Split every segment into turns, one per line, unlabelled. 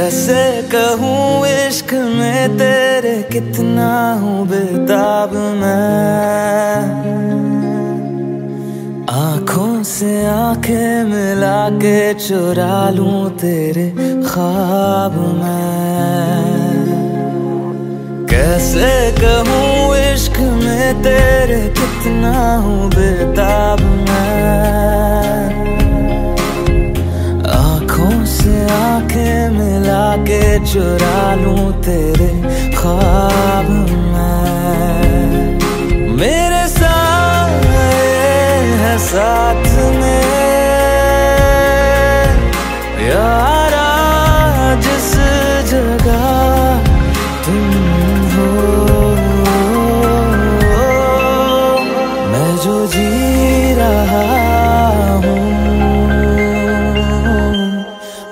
कैसे कहूँ इश्क में तेरे कितना हूँ बेताब मैं, आँखों से आंखें मिला के चुरा लूं तेरे ख्वाब मैं। कैसे कहूँ इश्क में तेरे कितना हूँ बेताब मैं, आँखों से आंखें मिला के चुरा लूं तेरे ख्वाब मैं। मेरे साए है साथ में यारा जिस जगह तुम हो, मैं जो जी रहा हूँ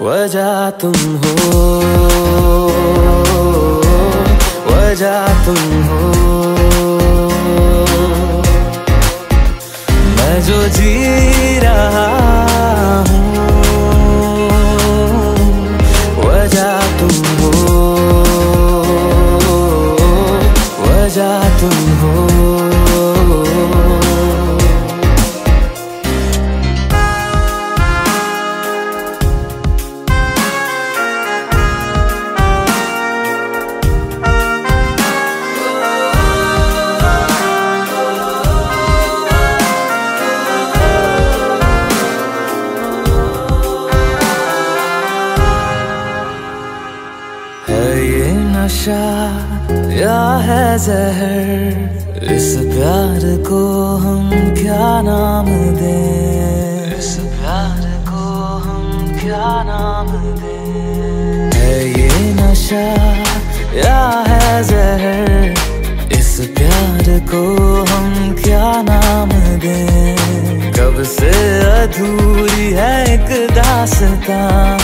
वजह तुम हो, वजह तुम हो। मैं जो जी रहा हूँ वजह तुम हो, वजह तुम हो। नशा या है जहर, इस प्यार को हम क्या नाम दें, इस प्यार को हम क्या नाम दें। है ये नशा या है जहर, इस प्यार को हम क्या नाम दें। कब से अधूरी है एक दास्तां,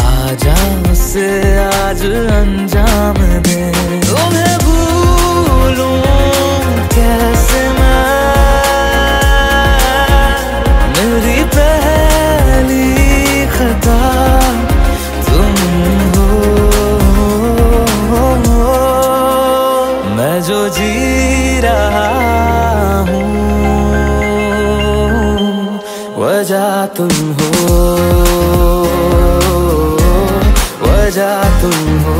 आजा उसे आज अंजाम दे। तुम्हें भूलूं कैसे मैं, मेरी पहली खता तुम हो, मैं जो जी रहा हूँ वजह तुम हो, वजह तुम हो।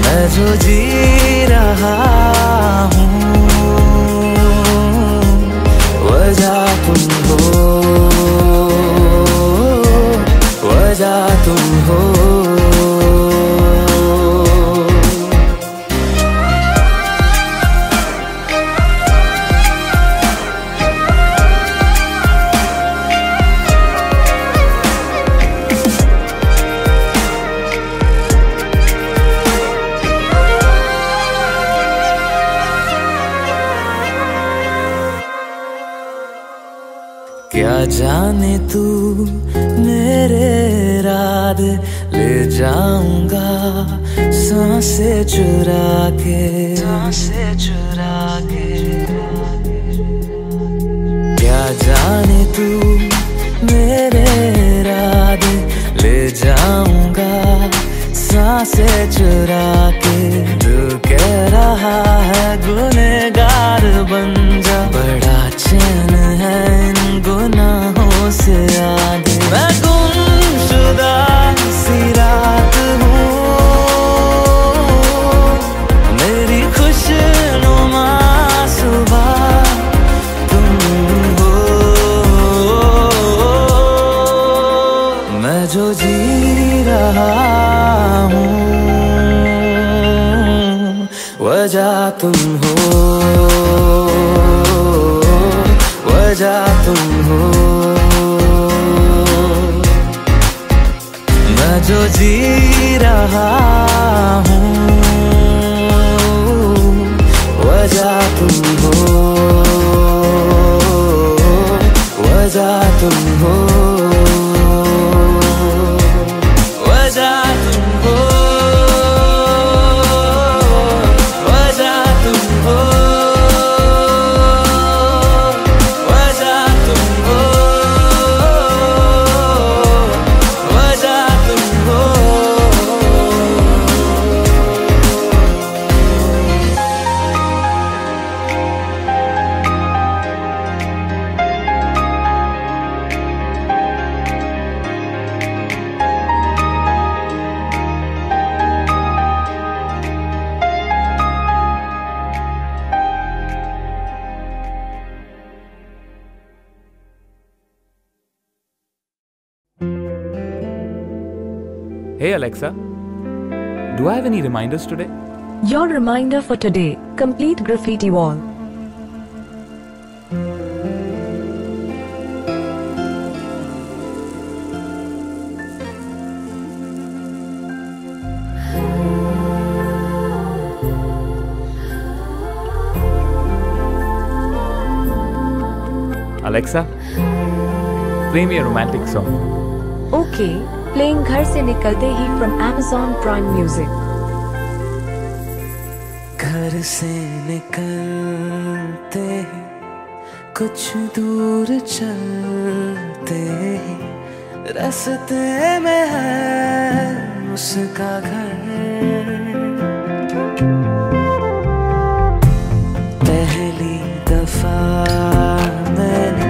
मैं जो जी रहा हूँ वजह तुम हो, वजह तुम हो। क्या जाने तू मेरे इरादे ले जाऊंगा सांसें चुरा के, सांसें चुरा के। क्या जाने तू मेरे इरादे ले जाऊंगा सांसें चुरा के। दिल कह रहा है गुनहगार बन जा, बड़ा चैन है इन गुनाहों से आगे। मैं गुमशुदा सी रात हूँ, मेरी खुशनुमा सुबह तुम हो, मैं जो जी रहा हूँ वजह तुम हो, वजह तुम हो। मैं जो जी रहा हूँ वजह तुम हो, वजह तुम हो, वजह तुम हो, वजह तुम हो, वजह तुम हो,
Hey Alexa, do I have any reminders today?
Your reminder for today: complete graffiti wall.
Alexa, play me a romantic song.
Okay, playing घर से निकलते ही from Amazon Prime Music.
घर से निकलते ही कुछ दूर चलते ही रास्ते में है उसका घर। पहली दफा मैंने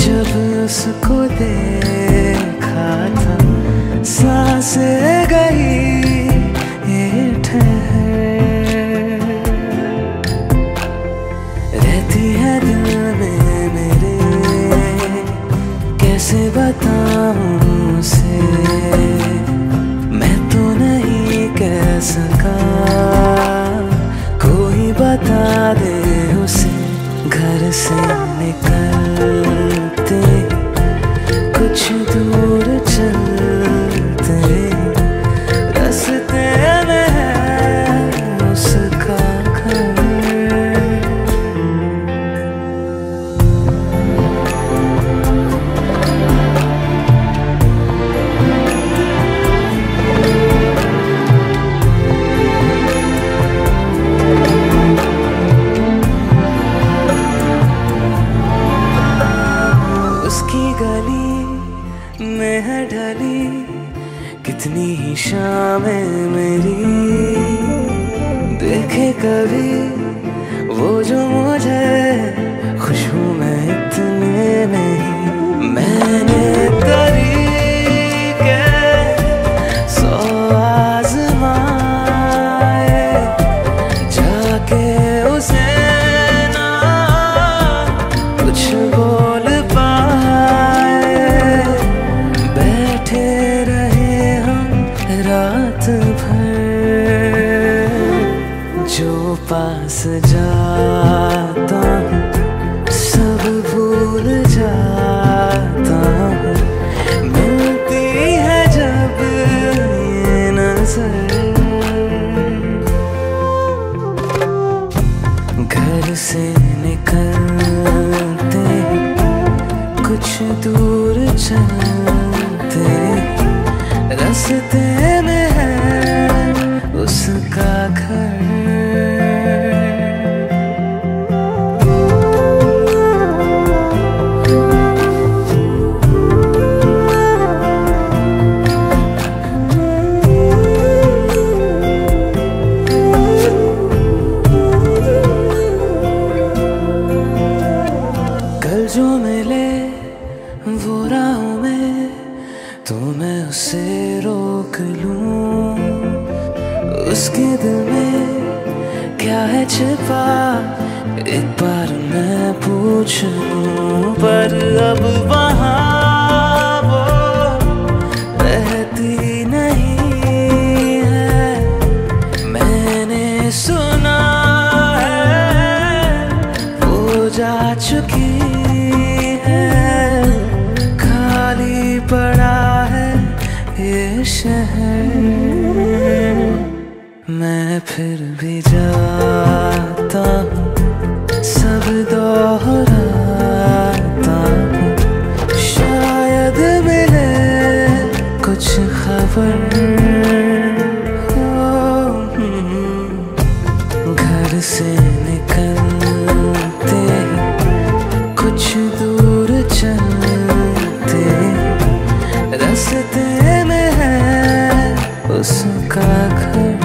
जब उसको देखा था, सांसें गई ये ठहर, रहती है दिल में मेरे, कैसे बताऊं उसे, मैं तो नहीं कह सका, कोई बता दे उसे। घर से निकलते कुछ दूर चलते रास्ते में है उसका घर। गली में है ढली कितनी ही शामें मेरी, देखे कभी वो जो मुझे खुश हूँ मैं इतने नहीं। मैंने तरीके सौ आज़माए जाके उसे ना कुछ बोल रात भर, जो पास जाता हूँ सब भूल जाता हूँ, मिलती है जब ये नजर। घर से निकलते कुछ दूर चलते रास्ते में है उसका घर। कल जो मिले वो राहों में तो मैं उसे रोक लूं, उसके दिल में क्या है छिपा एक बार मैं पूछ लूं। पर अब वहाँ वो रहती नहीं है, मैंने सुना है वो जा चुकी है, खाली पड़ा ये शहर। मैं फिर भी जाता हूँ सब दोहराता हूँ, शायद मिले कुछ खबर। घर से निकलते कुछ दूर चलते रास्ते में है उसका घर।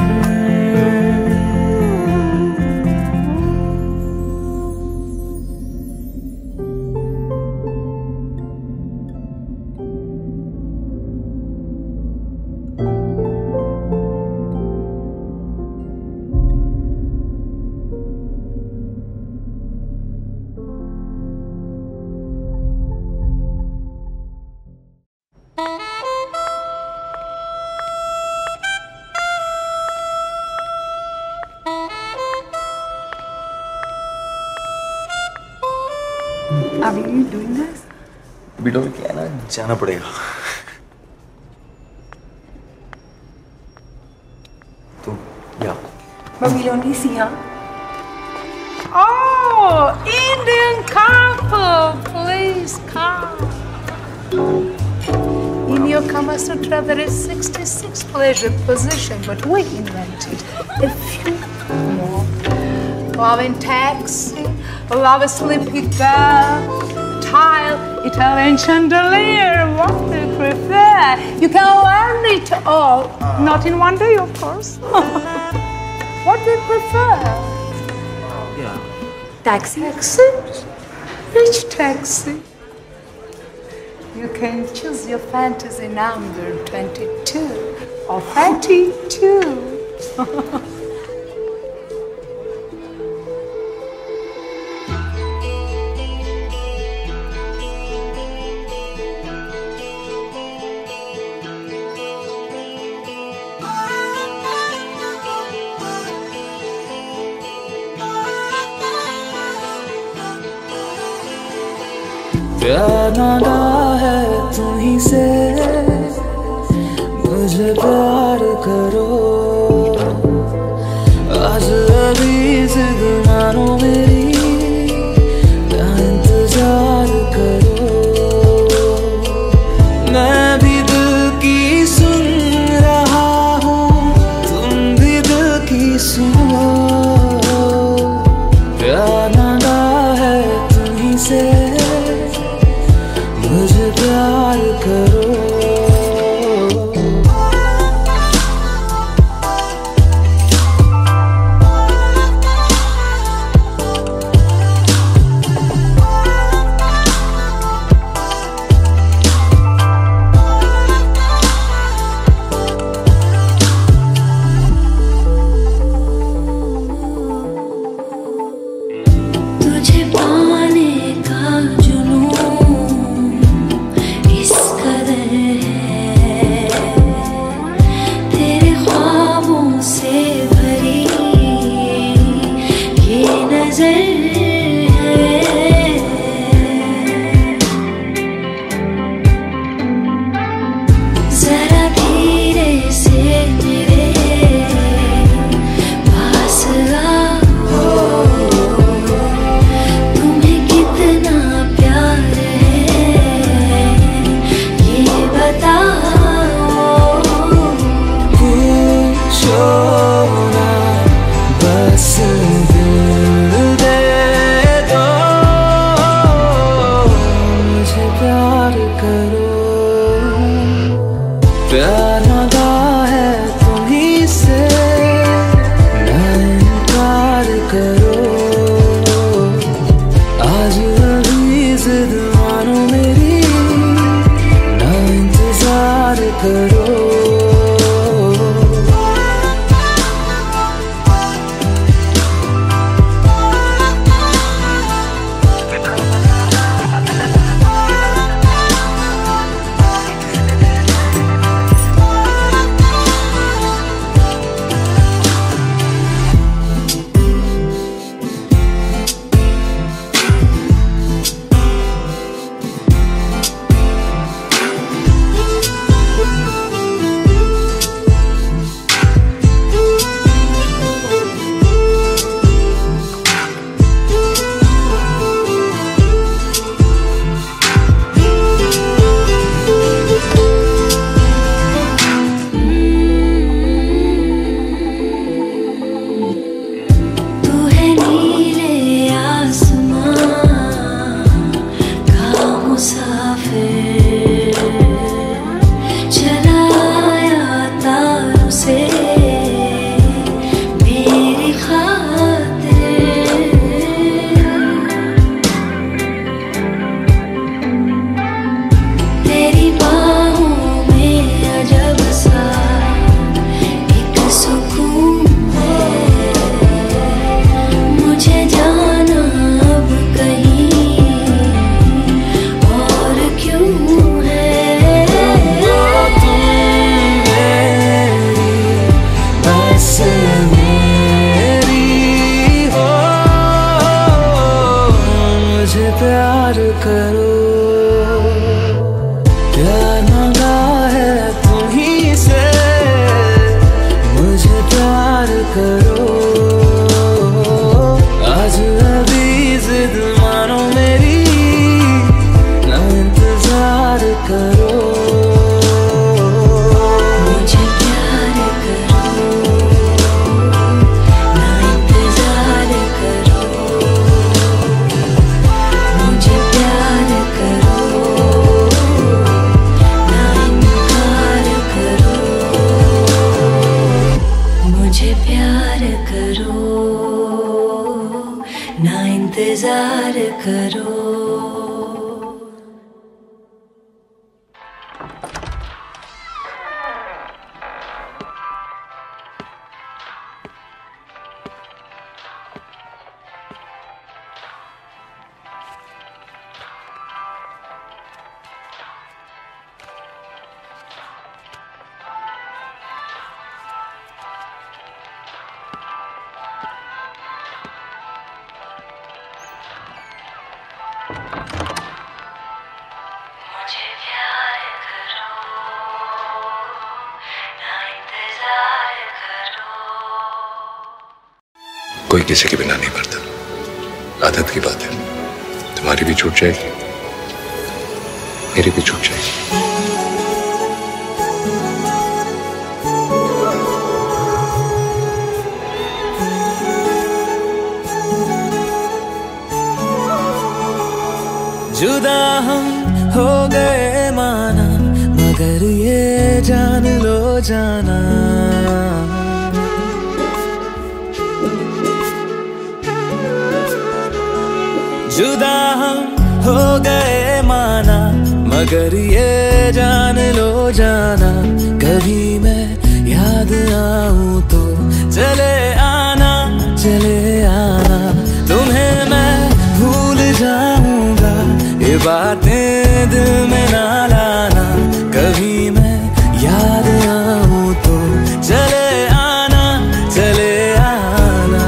Are we doing this?
बिडोल क्या है ना, जाना पड़ेगा। तो या
But we don't see, huh? Oh, Indian couple, please come. In your Kama Sutra, there is 66 pleasure position, but we invented a few more. Love in taxi, love a sleepy girl, tile, Italian chandelier, what do you prefer? You can learn it all, not in one day, of course. What do you prefer?
या
Taxi?
Taxi? Which taxi? You can choose your fantasy number 22 or 32.
प्यार नादा है तुम्हीं से, मुझे प्यार करो। आज अभी जिद मानो मेरी, क्या इंतजार करो। मैं भी दिल की सुन रहा हूँ, तुम भी दिल की सुनो। प्यार नादा है तुम्हीं से, मुझे प्यार करो।
तुझे पाने का जुनून इस कदर है, तेरे ख्वाबों से भरी ये नजर है। जरा धीरे से मेरे पास आओ, तुम्हें कितना प्यार है ये बताओ।
पूछो ना, बस दिल दे दो, मुझे प्यार करो। प्यार नादा है तुम्हीं से, ना इनकार करो। आज अभी जिद मानो मेरी, ना इंतजार करो।
इंतजार करो। मुझे प्यार करो ना इंतजार करो।
कोई किसी के बिना नहीं मरता, आदत की बात है। तुम्हारी भी छूट जाएगी, मेरी भी छूट जाएगी।
जुदा हम हो गए माना, मगर ये जान लो जाना, जुदा हम हो गए माना, मगर ये जान लो जाना, कभी मैं याद आऊं तो चले आना, चले आना, तुम्हें मैं भूल जाऊंगा, ये बातें दिल में ना लाना, कभी मैं याद आऊं तो चले आना, चले आना।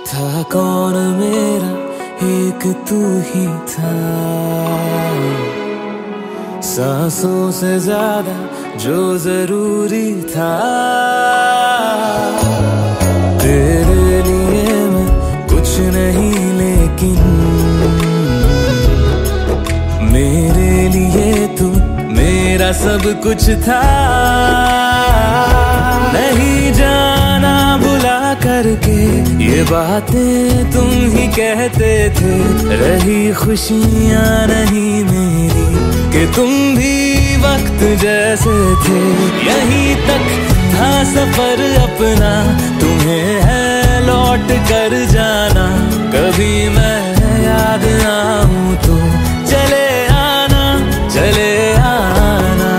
था कौन मेरा, एक तू ही था, सांसों से ज्यादा जो जरूरी था, तेरे लिए मैं कुछ नहीं लेकिन मेरे लिए तू मेरा सब कुछ था। नहीं जाना भुला करके ये बातें तुम ही कहते थे, रही खुशियाँ नहीं मेरी कि तुम भी वक्त जैसे थे। यहीं तक था सफर अपना, तुम्हें है लौट कर जाना, कभी मैं याद आऊं तो चले आना, चले आना।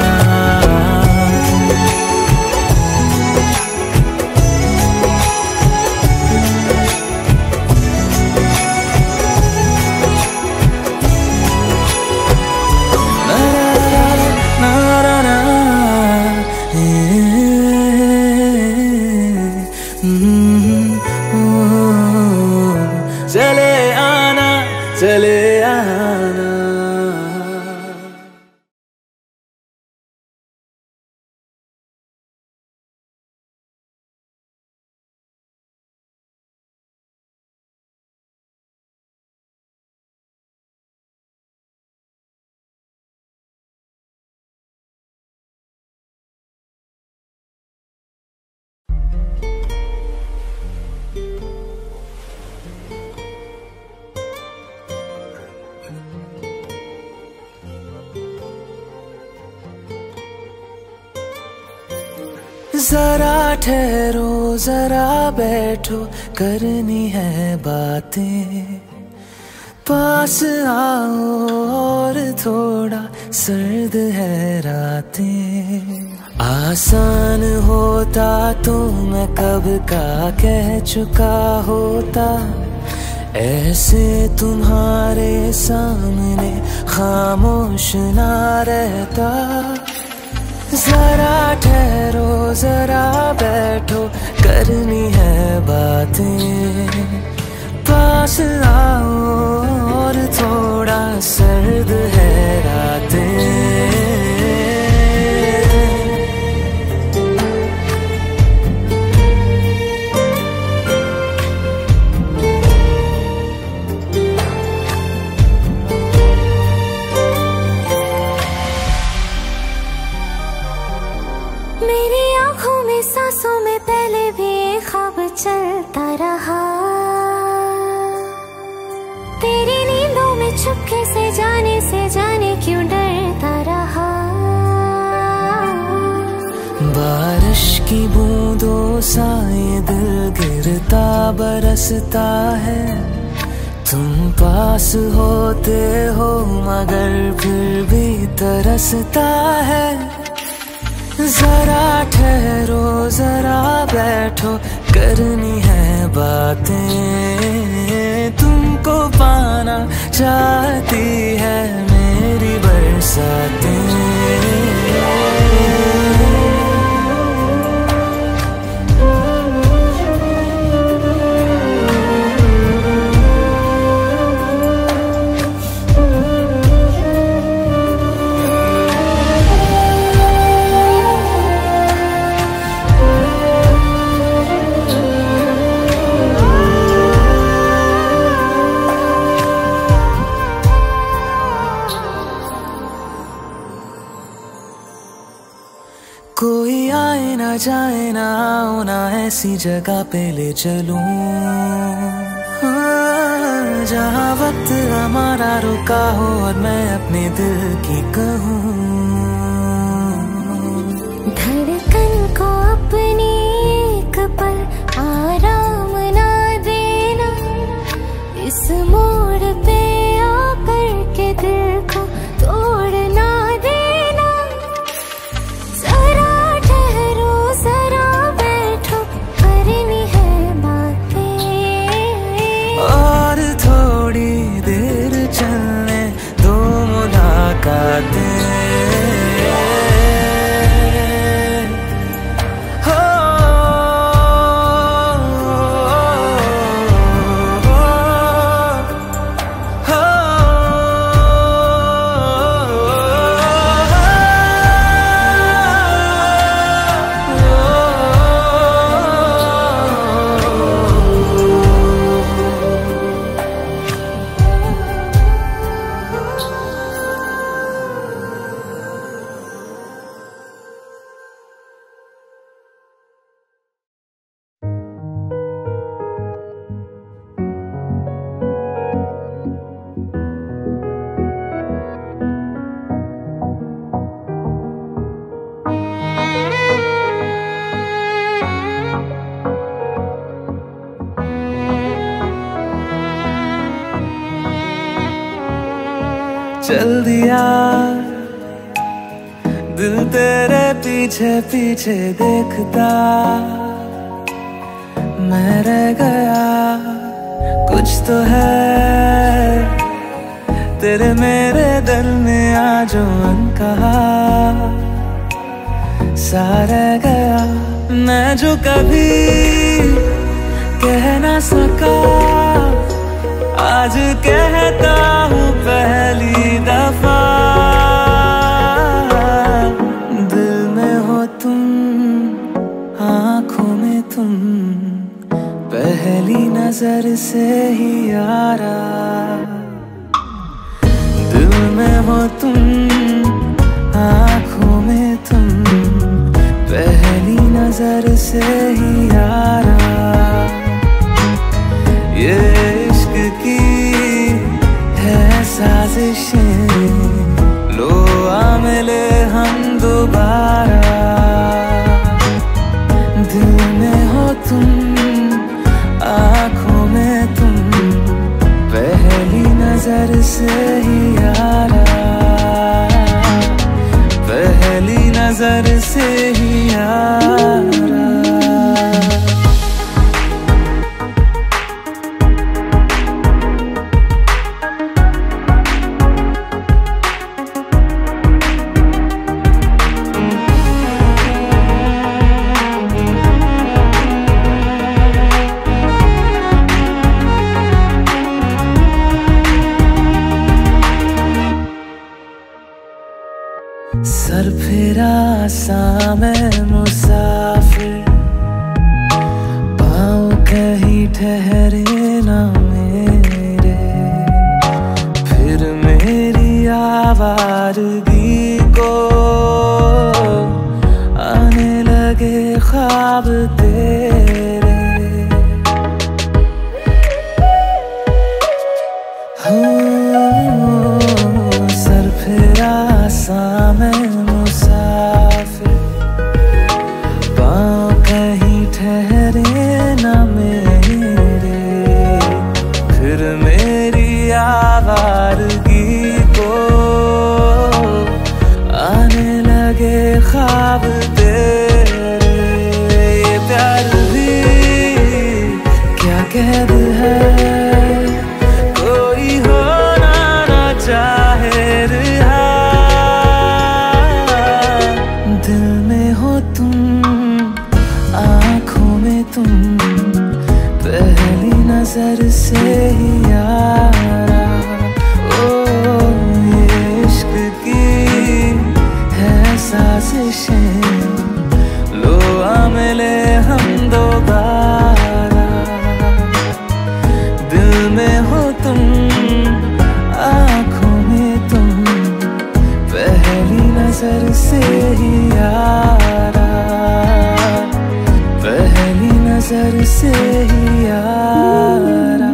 चले आना, चले आना। जरा ठहरो, जरा बैठो, करनी है बातें, पास आओ और थोड़ा सर्द है रातें। आसान होता तो मैं कब का कह चुका होता, ऐसे तुम्हारे सामने खामोश ना रहता। जरा ठहरो, जरा बैठो, करनी है बातें, पास आओ और थोड़ा सर्द है रातें।
मेरी आँखों में सांसों में पहले भी ख्वाब चलता रहा,
चुपके से जाने क्यों डरता रहा।
बारिश की बूंदों सा ये दिल गिरता बरसता है। तुम पास होते हो मगर फिर भी तरसता है। जरा ठहरो जरा बैठो करनी है बातें। तुमको पाना चाहती है मेरी बरसातें। कोई आए ना जाए ना आओ ना ऐसी जगह पे ले चलूं, जहाँ वक्त हमारा रुका हो और मैं अपने दिल की कहूँ।
धड़कन को अपनी एक पल आराम ना देना। इस मोड़ पे आकर के दिल को तोड़ ना देना। जरा ठहरो जरा बैठो करनी है बातें।
और थोड़ी देर चलने दो मुलाकातें। चल दिया दिल तेरे पीछे पीछे देखता। मैं रह गया कुछ तो है तेरे मेरे दिल में आज अनकहा सा रह गया। मैं जो कभी कह ना सका आज कहता हूँ पहली दफा। दिल में हो तुम आँखों में तुम पहली नजर से ही यारा। दिल में हो तुम आँखों में तुम पहली नजर से ही यारा। ये इश्क की है साजिशें लो आ मिले हम दोबारा। दिल में हो तुम आँखों में तुम पहली नजर से ही यारा। पहली नजर से ही यारा। सर फिरा सा मैं मुसाफिर पाँव कहीं ठहरे ना मेरे। फिर मेरी आवारगी को आने लगे ख्वाब तेरे। हाँ ख्वाब तेरे, ये प्यार भी क्या कैद है, कोई होना ना चाहे रिहा। दिल में हो तुम, आँखों में तुम, पहली नजर से ही यारा। ओ ये इश्क की है साजिशें, लो आ मिले हम दोबारा। दिल में हो तुम, आँखों में तुम, पहली नजर से ही यारा, पहली नजर से ही यारा।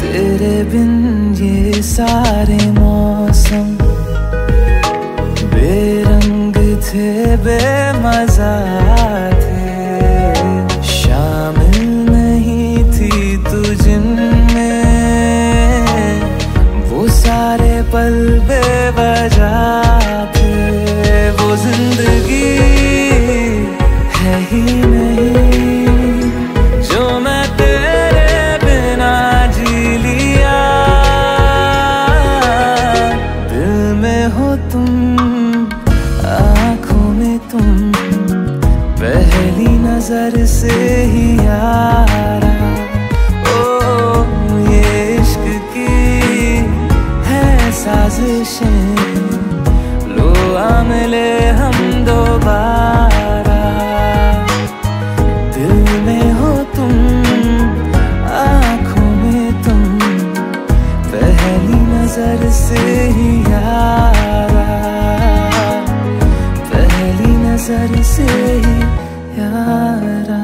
तेरे बिन ये सारे मौसम बेरंग थे, बेमजा थे, शामिल नहीं थी तू जिनमें, वो सारे पल बेवजह थे। वो जिंदगी है ही नहीं जो मैं तेरे बिना जी लिया। दिल में हो तुम, आँखों में तुम, पहली नजर से ही यारा। ओ ये इश्क की है साजिशें, लो आ मिले हम दोबारा। दिल में हो तुम, आँखों में तुम, पहली नजर से ही यारा, पहली नजर से ही यारा।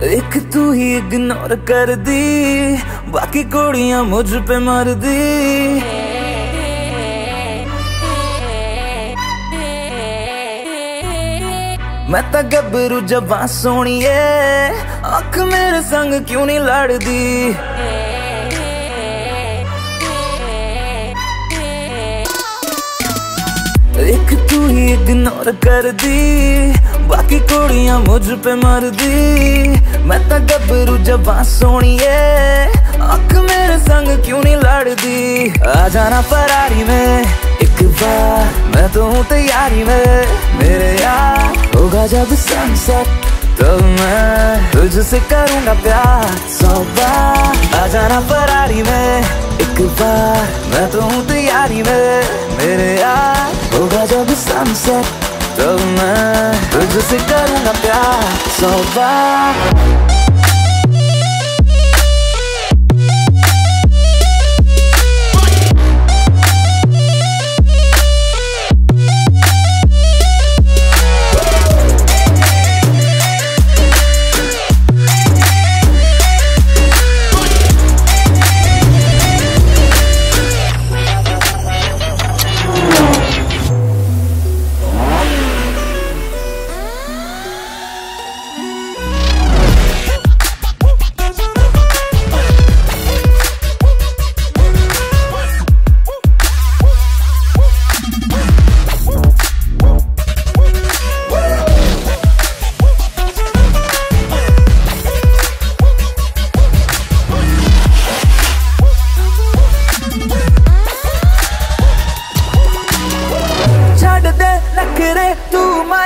एक तू ही इग्नोर कर दी, बाकी कुड़ियां मुझ पे मर दी। मैं तो गबरू जवां सोनिए, अख मेरे संग क्यों नहीं लड़दी। एक तू ही इग्नोर कर दी, बाकी कुड़ियां मुझ पे मर दी। मैं तो गबरू जवां सोनिए, अख मेरे संग क्यों नहीं लड़दी। आ जाना फरारी में एक बार, मैं तो हूँ तैयारी में मेरे यार। होगा जब सनसेट तब मैं तुझसे करूँगा प्यार 100 बार। आ जाना फरारी में एक बार, मैं तो हूँ तैयारी में मेरे यार। होगा जब सनसेट तब मैं तुझसे करूँगा प्यार 100 बार।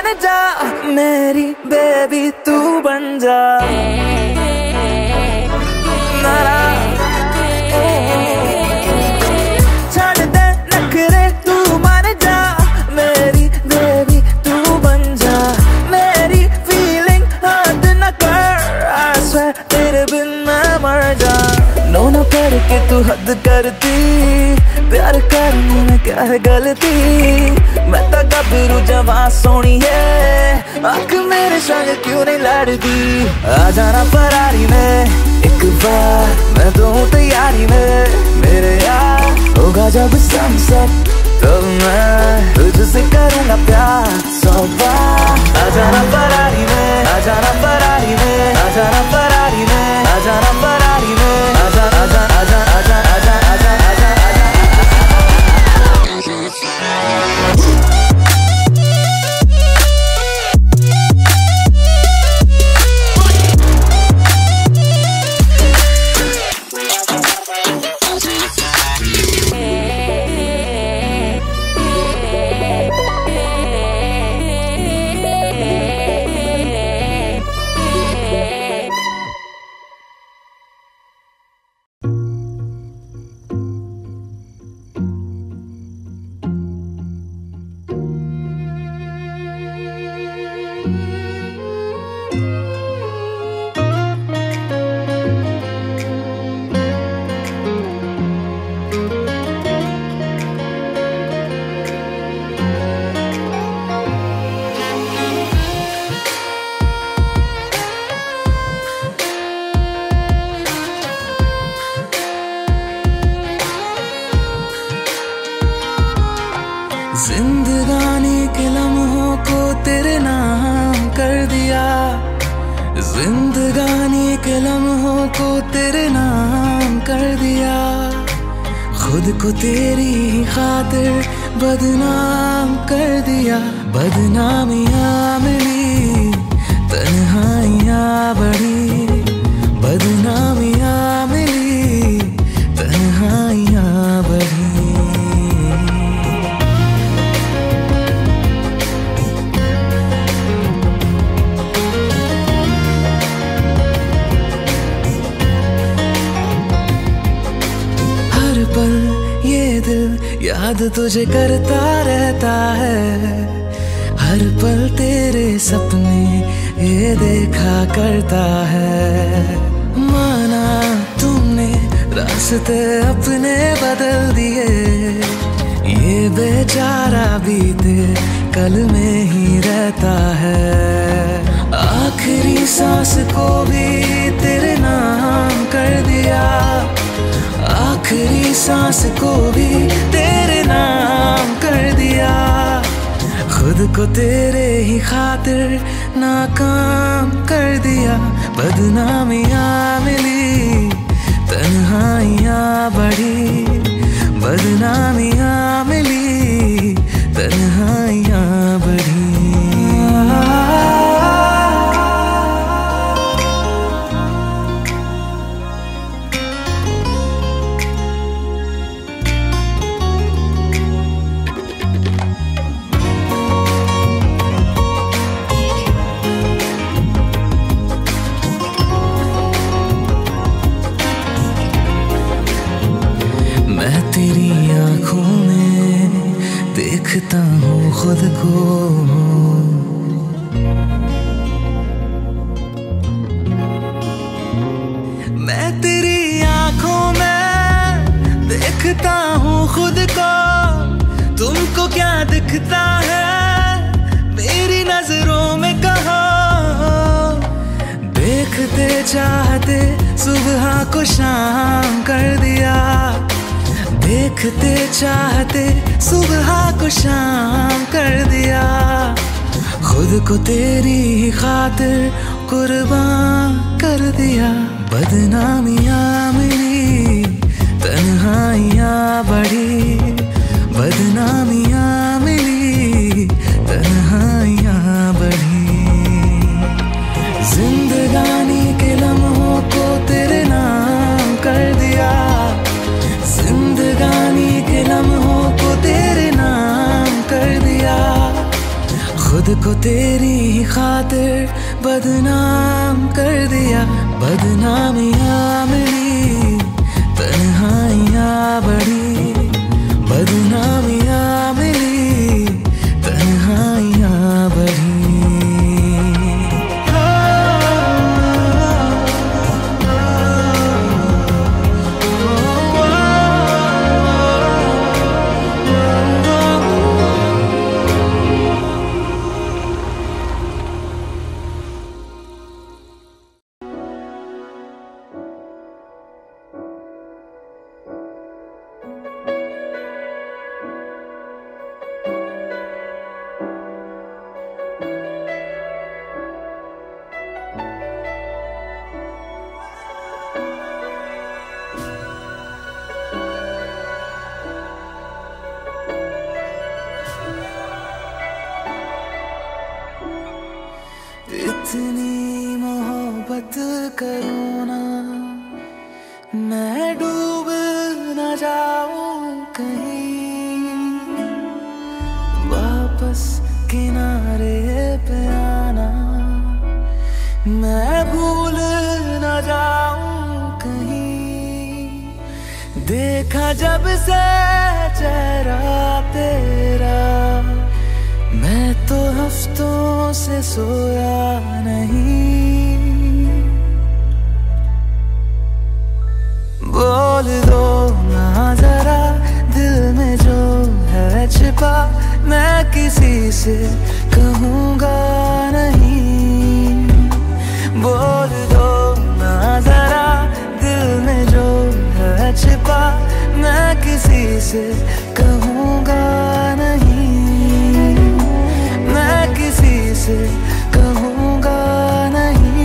मान जा, मेरी बेबी तू बन जा। छाड़ दे नखरे तू मान जा, मेरी बेबी तू बन जा। मेरी फीलिंग हद न कर, I swear तेरे बिन मैं मर जा। नो न पढ़ के तू हद करती, प्यार करने में क्या है गलती। मैं तो गबरू जवां सोनी है, आँख मेरे संग क्यों नहीं लड़ती। आ जाना फरारी में एक बार, मैं तो हूँ तैयारी में मेरे यार। होगा जब सनसेट तब मैं तुझसे करूँगा प्यार 100 बार। आ जाना फरारी में, आ जाना फरारी में, आ जाना फरारी में, आ जाना फरारी में, आ जा आ जा आ जा आ जा आ जा आ जा आ जा आ जा। जिंदगानी के लम्हों को तेरे नाम कर दिया, जिंदगानी के लम्हों को तेरे नाम कर दिया। खुद को तेरी ही खातिर बदनाम कर दिया। बदनामियाँ मिली, तन्हाइयाँ बढ़ी, बदनामियाँ मिली, तन्हाइयाँ बढ़ी। ये दिल याद तुझे करता रहता है, हर पल तेरे सपने ये देखा करता है। माना तुमने रास्ते अपने बदल दिए, ये बेचारा बीते कल में ही रहता है। आखिरी सांस को भी तेरे नाम कर दिया, आखिरी सांस को भी तेरे नाम कर दिया। खुद को तेरे ही खातिर नाकाम कर दिया। बदनामियाँ मिली, तन्हाइयाँ बढ़ी, बदनामियाँ मिली, तन्हाइयाँ बढ़ी। मैं तेरी आँखों में देखता हूँ खुद को, मैं तेरी आँखों में देखता हूँ खुद को। तुमको क्या दिखता है मेरी नजरों में कहो। देखते चाहते सुबह को शाम कर दिया, देखते चाहते सुबह को शाम कर दिया। खुद को तेरी ही खातिर कुर्बान कर दिया। बदनामियाँ मिली, तन्हाइयाँ बढ़ी, बदनामियाँ मिली, तन्हाइयाँ बढ़ी। जिंदगानी के लम्हों को तेरे नाम कर दिया, जिंदगानी के लम्हों को तेरे नाम कर दिया। खुद खुद को तेरी ही खातिर बदनाम कर दिया। बदनामियाँ मिली, तन्हाइयाँ बढ़ी, बदनामियाँ मिली, तन्हाइयाँ बढ़ी। इतनी मोहब्बत करूँ ना, मैं डूब न जाऊं कहीं। वापस किनारे पे आना, मैं भूल न जाऊं कहीं। देखा जब से चेहरा तेरा, मैं तो हफ्तों से सोया नहीं। बोल दो ना जरा दिल में जो है छिपा, मैं किसी से कहूँगा नहीं। बोल दो ना जरा दिल में जो है छिपा, मैं किसी से कहूँगा नहीं। मैं किसी से कहूँगा नहीं।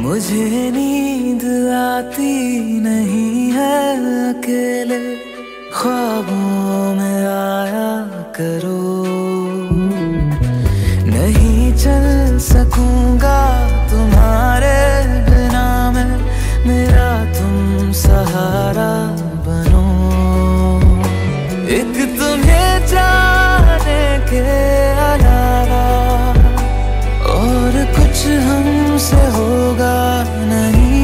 मुझे नींद आती नहीं है अकेले, ख्वाबों में आया करो। नहीं चल सकूंगा तुम्हारे बिना मैं, मेरा तुम सहारा बनो। एक तुम्हें जाने के अलावा और कुछ हमसे होगा नहीं।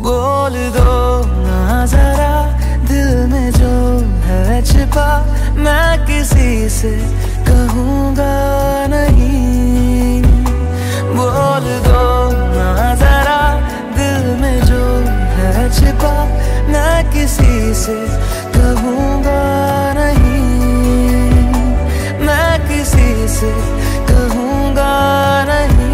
बोल दो ना जरा दिल में जो है छिपा, मैं किसी से कहूँगा नहीं। बोल दो ना जरा दिल में जो है छिपा, मैं किसी से कहूँगा नहीं। मैं किसी से कहूँगा नहीं।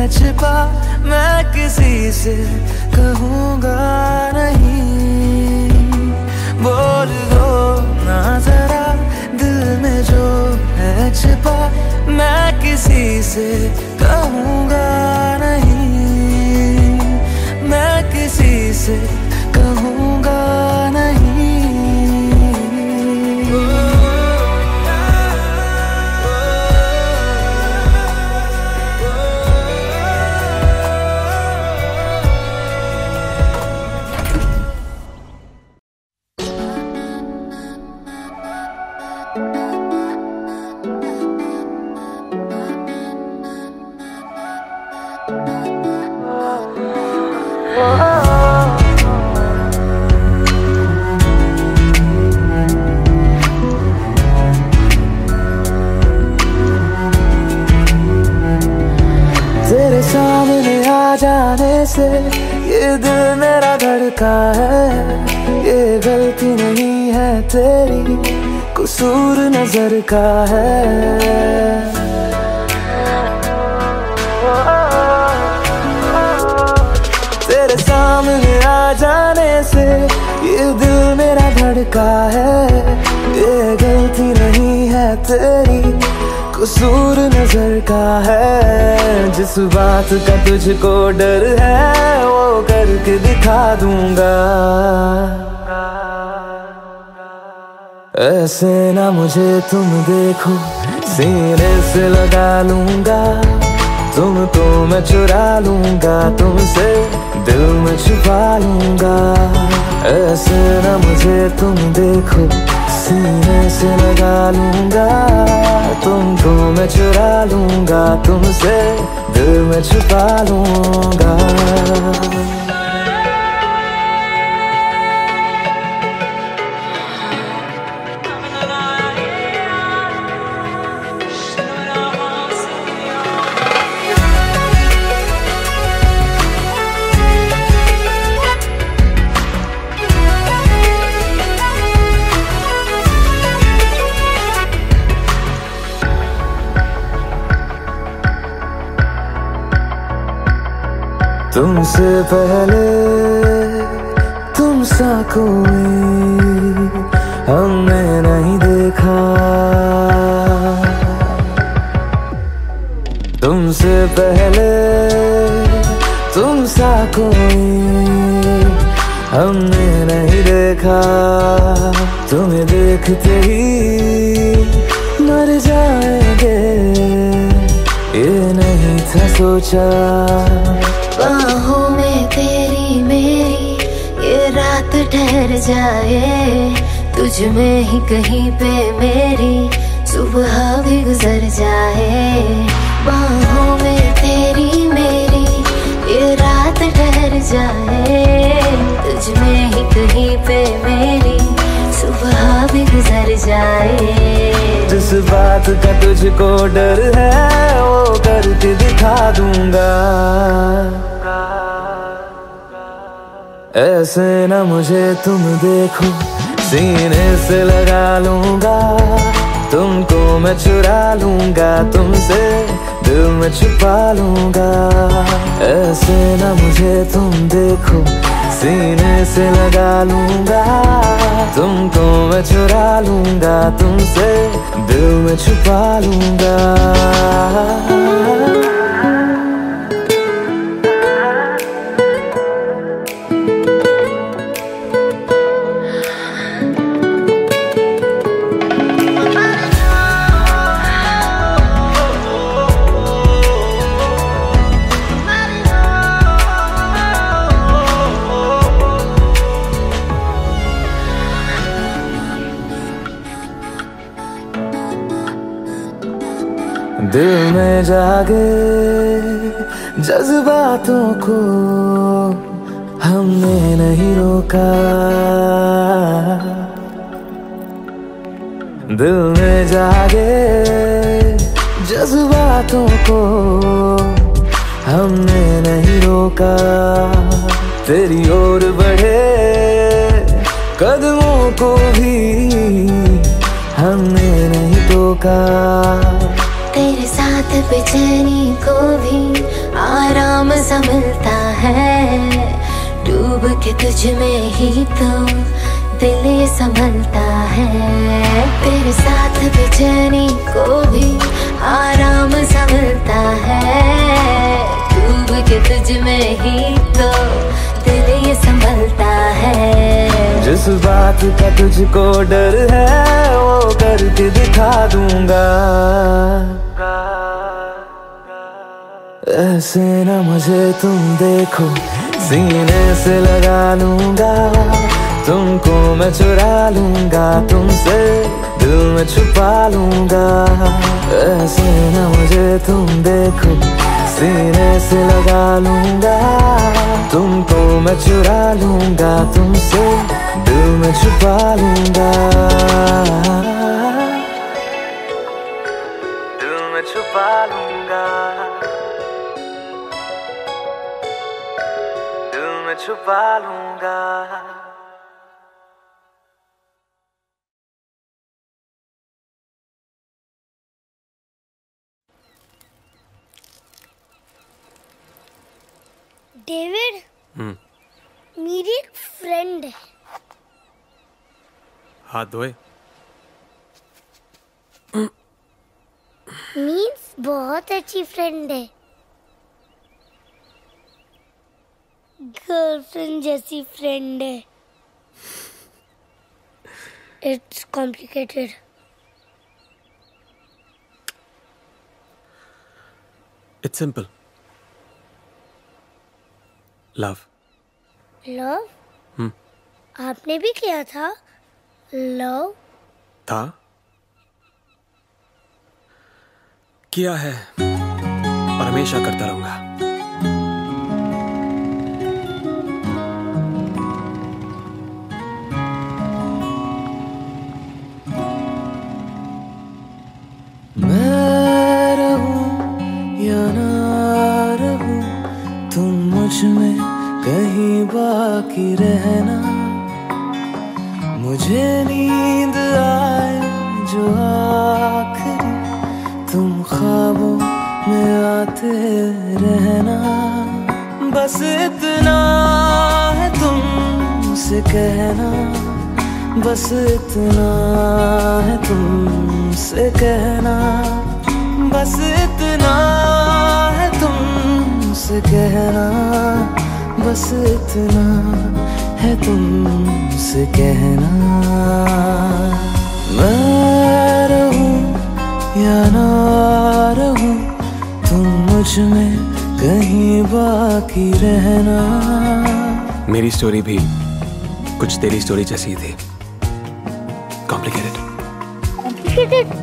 छिपा, मैं किसी से कहूँगा नहीं। बोल दो ना जरा दिल में जो है छिपा, मैं किसी से कहूँगा नहीं। मैं किसी से कहूँगा नहीं। से ये दिल मेरा धड़का है, ये गलती नहीं है तेरी, कसूर नजर का है। तेरे सामने आ जाने से ये दिल मेरा धड़का है, ये गलती नहीं है तेरी, कसूर नजर का है। जिस बात का तुझको डर है वो करके दिखा दूंगा। ऐसे ना मुझे तुम देखो, सीने से लगा लूंगा, तुमको मैं चुरा लूंगा, तुमसे दिल में छुपा लूंगा। ऐसे ना मुझे तुम देखो, सीने से लगा लूंगा, तुमको मैं चुरा लूंगा, तुमसे दिल में छुपा लूंगा। तुमसे पहले तुम सा कोई हमने नहीं देखा, तुमसे पहले तुम सा कोई हमने नहीं देखा। तुम्हें देखते ही मर जाएंगे, ये नहीं था सोचा।
बाहों में तेरी मेरी ये रात ठहर जाए, तुझ में ही कहीं पे मेरी सुबह भी गुजर जाए। बाहों में तेरी मेरी ये रात ठहर जाए, तुझ में ही कहीं पे मेरी सुबह भी गुजर जाए।
जिस बात का तुझको डर है वो करके दिखा दूंगा। ऐसे ना मुझे तुम देखो, सीने से लगा लूंगा, तुमको मैं चुरा लूंगा, तुमसे दिल में छुपा लूंगा। ऐसे ना मुझे तुम देखो, सीने से लगा लूंगा, तुमको मैं चुरा लूंगा, तुमसे दिल में छुपा लूंगा। दिल में जागे जज्बातों को हमने नहीं रोका, दिल में जागे जज्बातों को हमने नहीं रोका। तेरी ओर बढ़े कदमों को भी हमने नहीं टोका।
तेरे साथ बेचैनी को भी आराम सा मिलता है, डूब के तुझ में ही तो दिल ये संभलता है। तेरे साथ बेचैनी को भी आराम सा मिलता है, डूब के तुझ में ही तो दिल ये संभलता है।
जिस बात का तुझको डर है वो करके दिखा दूंगा। ऐसे ना मुझे तुम देखो, सीने से लगा लूंगा, तुमको मैं चुरा लूंगा, तुमसे दिल में छुपा लूंगा। ऐसे ना मुझे तुम देखो, सीने से लगा लूंगा, तुमको मैं चुरा लूंगा, तुमसे दिल में छुपा लूंगा, दिल में छुपा लूंगा। छुपा लूंगा।
डेविड, मेरी एक फ्रेंड है।
हाथ धोए।
मीन्स बहुत अच्छी फ्रेंड है, गर्लफ्रेंड जैसी फ्रेंड है। It's complicated.
It's simple. Love.
Love? आपने भी किया था लव?
था, किया है और हमेशा करता रहूंगा।
मैं रहूं या ना रहूं, तुम मुझ में कहीं बाकी रहना। मुझे नींद आए जो आखिरी, तुम ख्वाबों में आते रहना। बस इतना है तुमसे कहना, बस इतना है तुमसे कहना, बस इतना है तुमसे कहना, बस इतना है तुमसे कहना। मैं रहूं या ना रहूं, तुम मुझ में कहीं बाकी रहना।
मेरी स्टोरी भी कुछ तेरी स्टोरी जैसी थी। कॉम्प्लिकेटेड।
कॉम्प्लिकेटेड?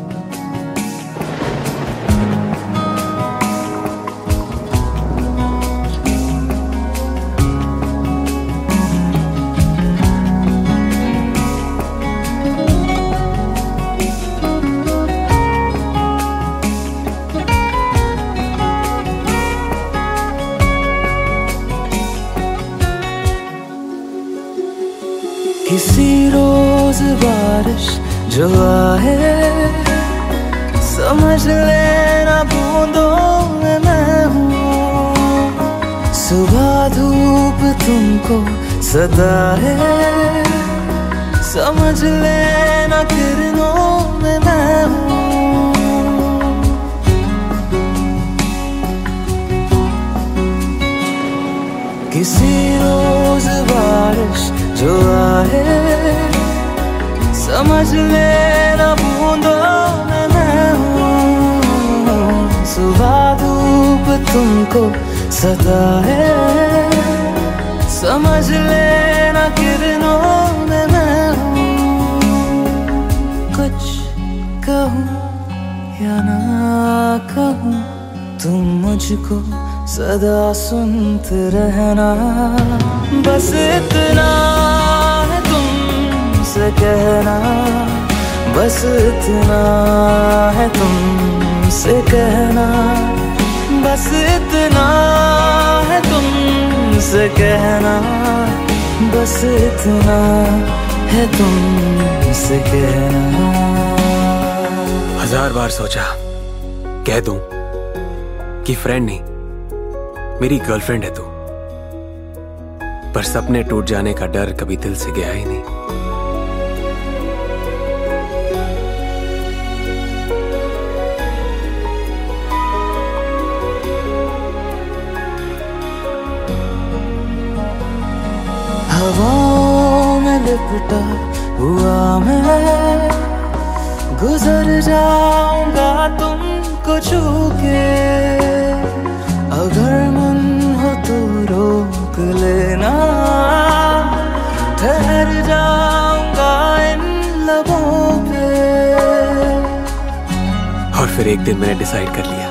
किसी रोज बारिश जो आए, समझ लेना बूंदों में मैं हूँ। सुबह धूप तुमको सदा है, समझ लेना किरणों में मैं हूँ। किसी रोज बारिश जो आए, समझ लेना बूंदों में मैं हूँ। सुबह धूप तुमको सदा है, समझ लेना किरणों में मैं हूँ। कुछ कहूँ या ना कहूँ, तुम मुझको सदा सुनते रहना। बस इतना है तुमसे कहना, बस इतना है तुमसे कहना, बस इतना है तुमसे कहना, बस इतना है तुमसे कहना।
1000 बार सोचा कह दूं कि फ्रेंड नहीं, मेरी गर्लफ्रेंड है तू, पर सपने टूट जाने का डर कभी दिल से गया ही नहीं।
हवाओं में लिपटा हुआ मैं, गुजर जाऊंगा तुमको छू के। अगर मन हो तो रोक लेना, ठहर जाऊंगा इन लबों पे।
और फिर एक दिन मैंने डिसाइड कर लिया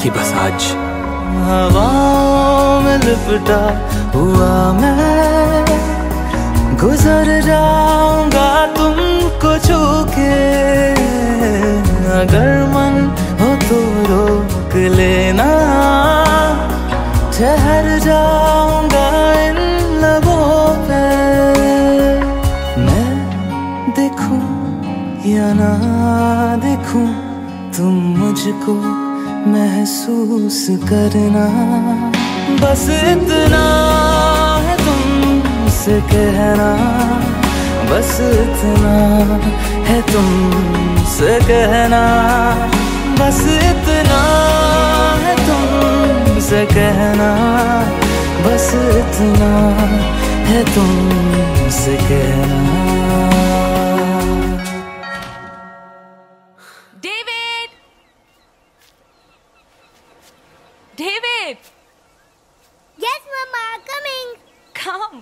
कि बस आज।
हवाओं में लिपटा हुआ मैं, गुजर जाऊंगा तुमको छू के। अगर मन हो तो रोक लेना, ठहर जाऊंगा इन या ना देखूं, तुम मुझको महसूस करना। बस इतना है तुमसे कहना, बस इतना है तुमसे कहना, बस इतना है तुमसे कहना, बस इतना है तुमसे कहना।
David! David!
Yes, Mama, coming.
Come.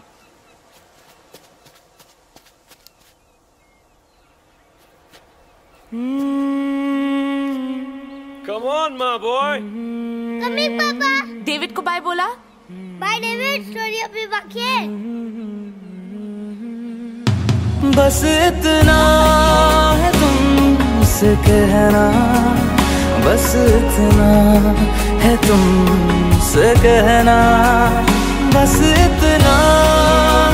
Come on, my boy.
Coming, Papa.
David को बाय बोला?
Bye, David. स्टोरी अभी बाकी है।
बस इतना है तुमसे कहना, बस इतना है तुमसे कहना, बस इतना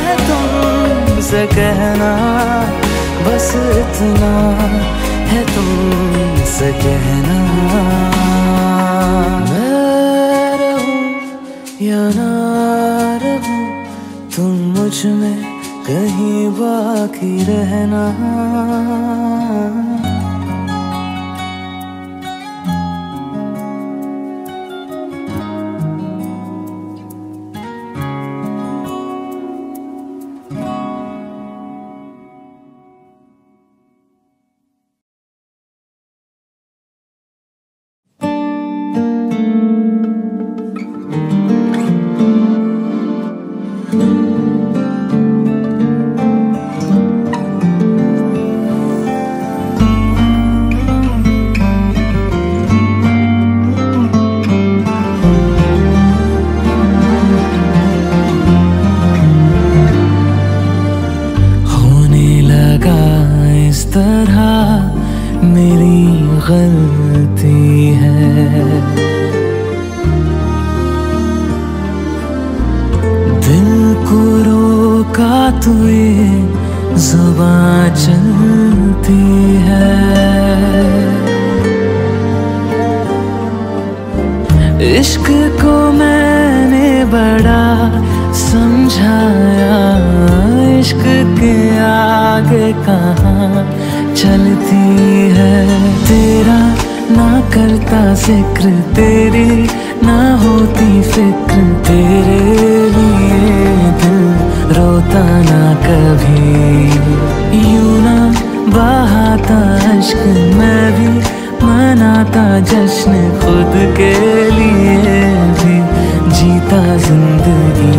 है तुमसे कहना, बस इतना है तुमसे कहना। मैं रहूं या ना रहूं, तुम मुझ में कहीं बाकी रहना। इश्क को मैंने बड़ा समझाया, इश्क के आगे कहाँ चलती है। तेरा ना करता जिक्र, तेरी ना होती फिक्र, तेरे लिए दिल रोता ना कभी। यूं ना बहाता इश्क, मैं भी मनाता जश्न, खुद के लिए भी जीता जिंदगी।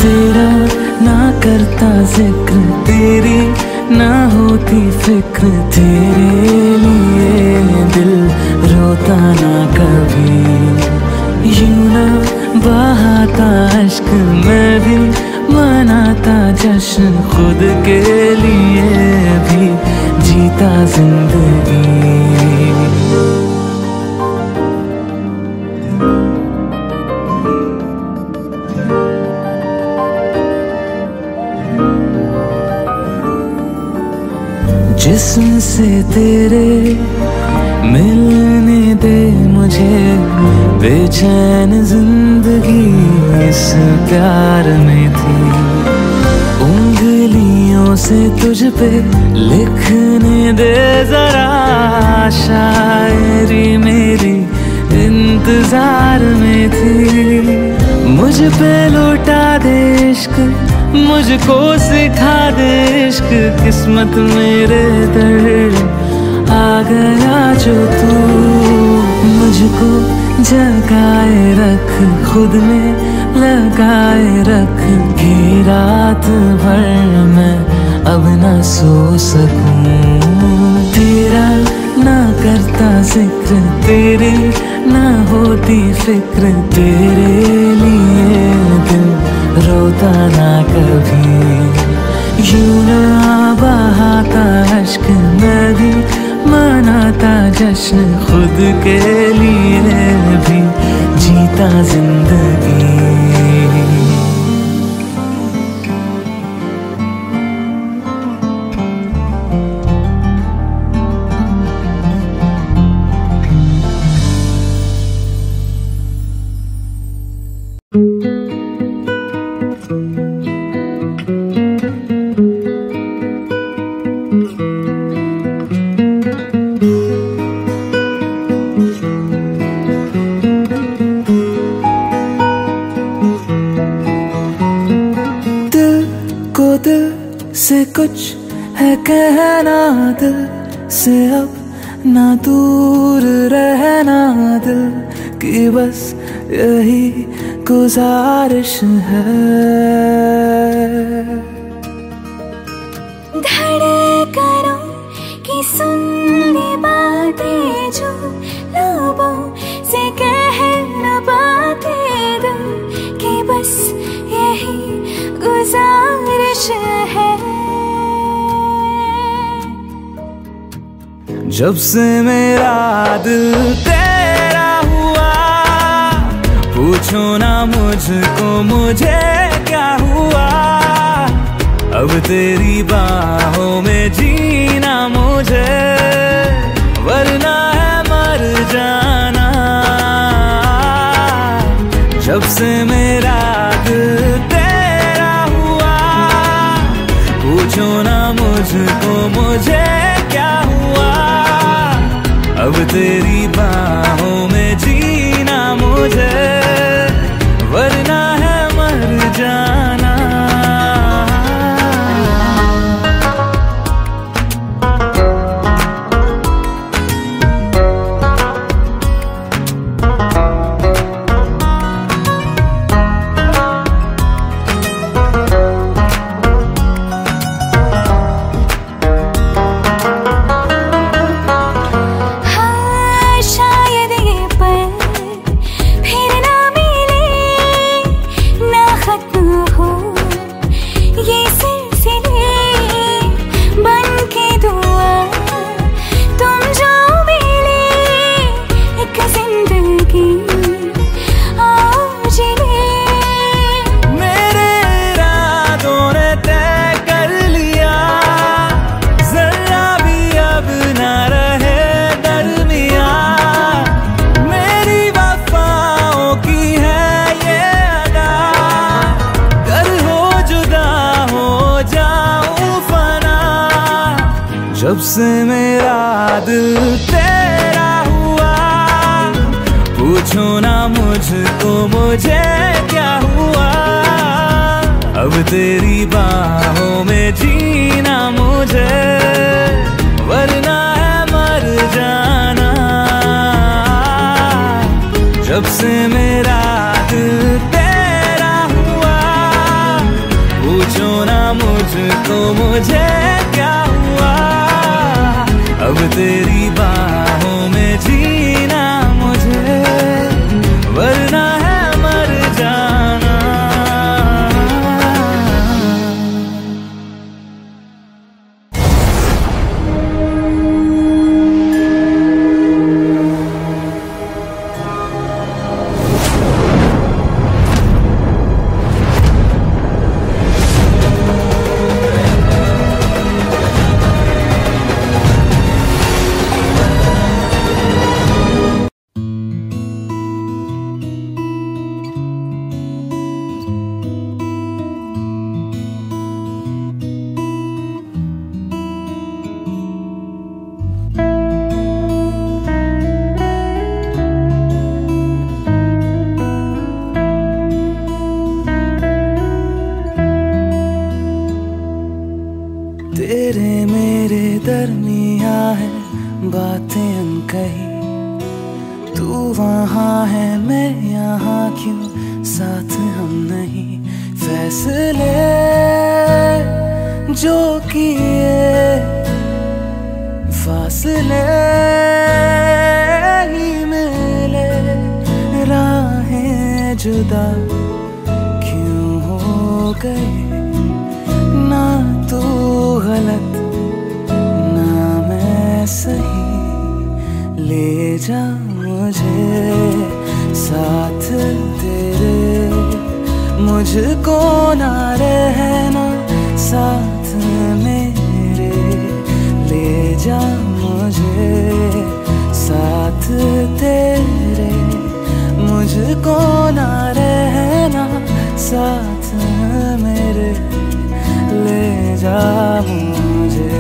तेरा ना करता जिक्र, तेरी ना होती फिक्र, तेरे लिए दिल रोता ना कभी। यूं ना बहाता इश्क, मैं भी मनाता जश्न, खुद के लिए भी जीता जिंदगी। जिस्म से तेरे मिलने दे मुझे, बेचैन जिंदगी इस प्यार में थी। उंगलियों से तुझ पे लिखने दे जरा, शायरी मेरी इंतजार में थी। मुझ पे लौटा दे इश्क, मुझको सिखा दे इश्क, किस्मत मेरे दर आ गया जो तू। मुझको जगाए रख, खुद में लगाए रख, कि रात भर मैं अब ना सो सकूं। तेरा ना करता जिक्र तेरे, ना होती फिक्र तेरे लिए दिल रोता ना कभी। यूं ना बहाता अश्क मैं भी मनाता जश्न खुद के लिए भी जीता जिंदगी। से कुछ है कहना, दिल से अब ना दूर रहना, दिल की बस यही गुजारिश है।
धड़कनों की सुननी बातें जो लबों से कह न पाते, दिल की बस यही गुजारिश है।
जब से मेरा दिल तेरा हुआ, पूछो ना मुझको मुझे क्या हुआ। अब तेरी बाहों में जीना मुझे, वरना है मर जाना। जब से मेरा दिल तेरा हुआ, पूछो ना मुझको मुझे क्या हुआ। अब तेरी बाहों में जीना मुझे, वरना है मर जाना। जब से मेरा दिल तेरा हुआ, पूछो ना मुझको मुझे क्या हुआ। अब तेरी बाहों में जीना मुझे, वरना है मर जाना। जब से मेरा दिल तेरा हुआ, पूछो ना मुझको मुझे क्या हुआ। अब तेरी बाहों में जीना मुझे, वरना है मर जाना। तेरे मेरे दरमिया है बातें अनकही, तू वहाँ है मैं यहाँ क्यों साथ हम नहीं। फैसले जो किए फासले जुदा क्यों हो गए, ना तू गलत ना मैं सही, ले जा मुझे साथ तेरे, मुझको ना रहना साथ मेरे, ले जा मुझे साथ तेरे, मुझको ना रहना साथ मेरे, ले जा मुझे,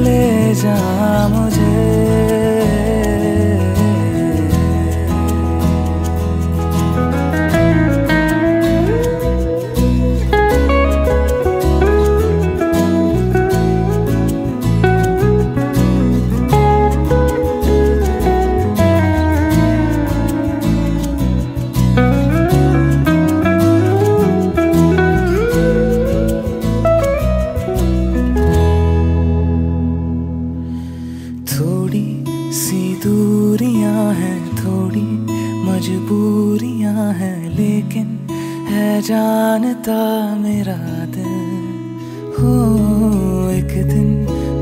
ले जा मुझे। जानता मेरा दिल हो, एक दिन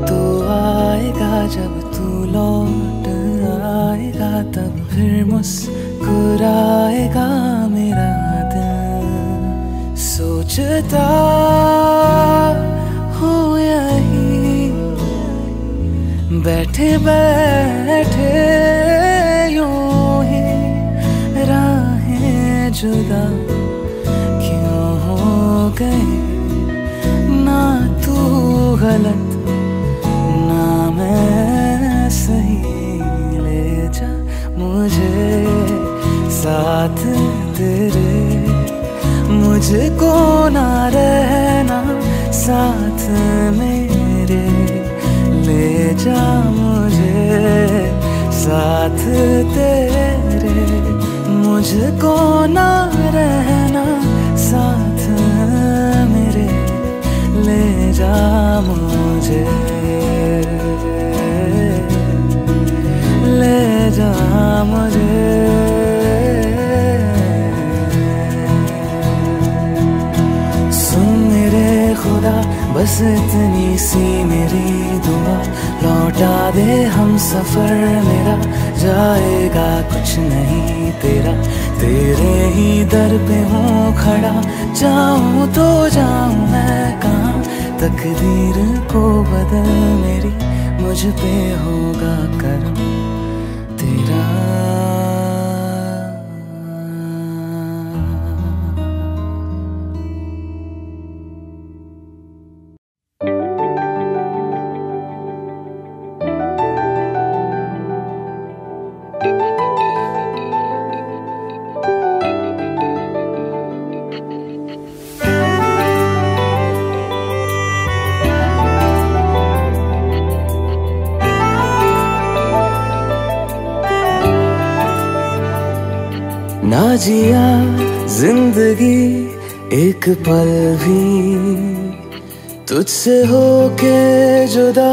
तो आएगा जब तू लौट आएगा, तब फिर मुस्कुराएगा मेरा दिल। सोचता हो यही बैठे बैठे यूं ही राहें जुदा गए, ना तू गलत ना मैं सही, ले जा मुझे साथ तेरे, मुझको ना रहना साथ मेरे, ले जा मुझे साथ तेरे, मुझको ना रहना साथ मेरे, ले जा मुझे, ले जा मुझे। सुन मेरे खुदा बस इतनी सी मेरी दुआ, लौटा दे हम सफर मेरा, जाएगा कुछ नहीं तेरा, तेरे ही दर पे हूँ खड़ा, जाऊँ तो जाऊँ मैं कहाँ, तकदीर को बदल मेरी, मुझ पे होगा करम तेरा। ना जिया जिंदगी एक पल भी तुझसे होके जुदा,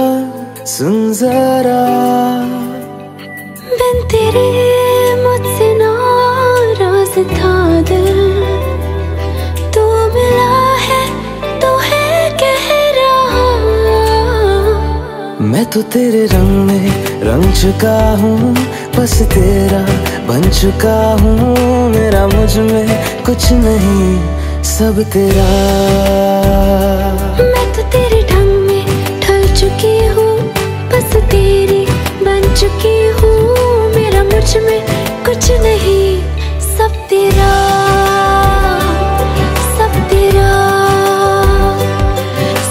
सुन जरा
बिन तेरे मुझसे नाराज था दिल, तू मिला है तो है कह रहा,
मैं तो तेरे रंग में रंग चुका हूँ, बस तेरा बन चुका हूँ, मेरा मुझ में कुछ नहीं सब तेरा,
मैं तो तेरे ढंग में ढल चुकी हूँ, बस तेरी बन चुकी हूँ, मेरा मुझ में कुछ नहीं सब तेरा, सब तेरा,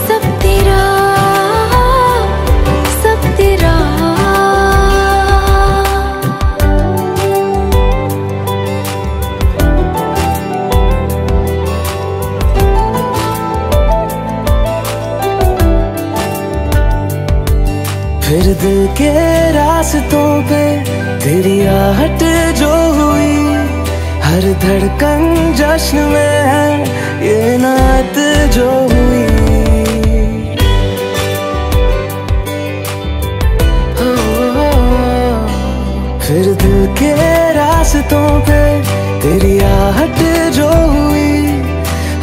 सब तेरा, सब तेरा।
फिर दिल के रास्तों पे तेरी आहट जो हुई, हर धड़कन जश्न में है ये नात जो हुई, फिर दिल के रास्तों पे तेरी आहट जो हुई,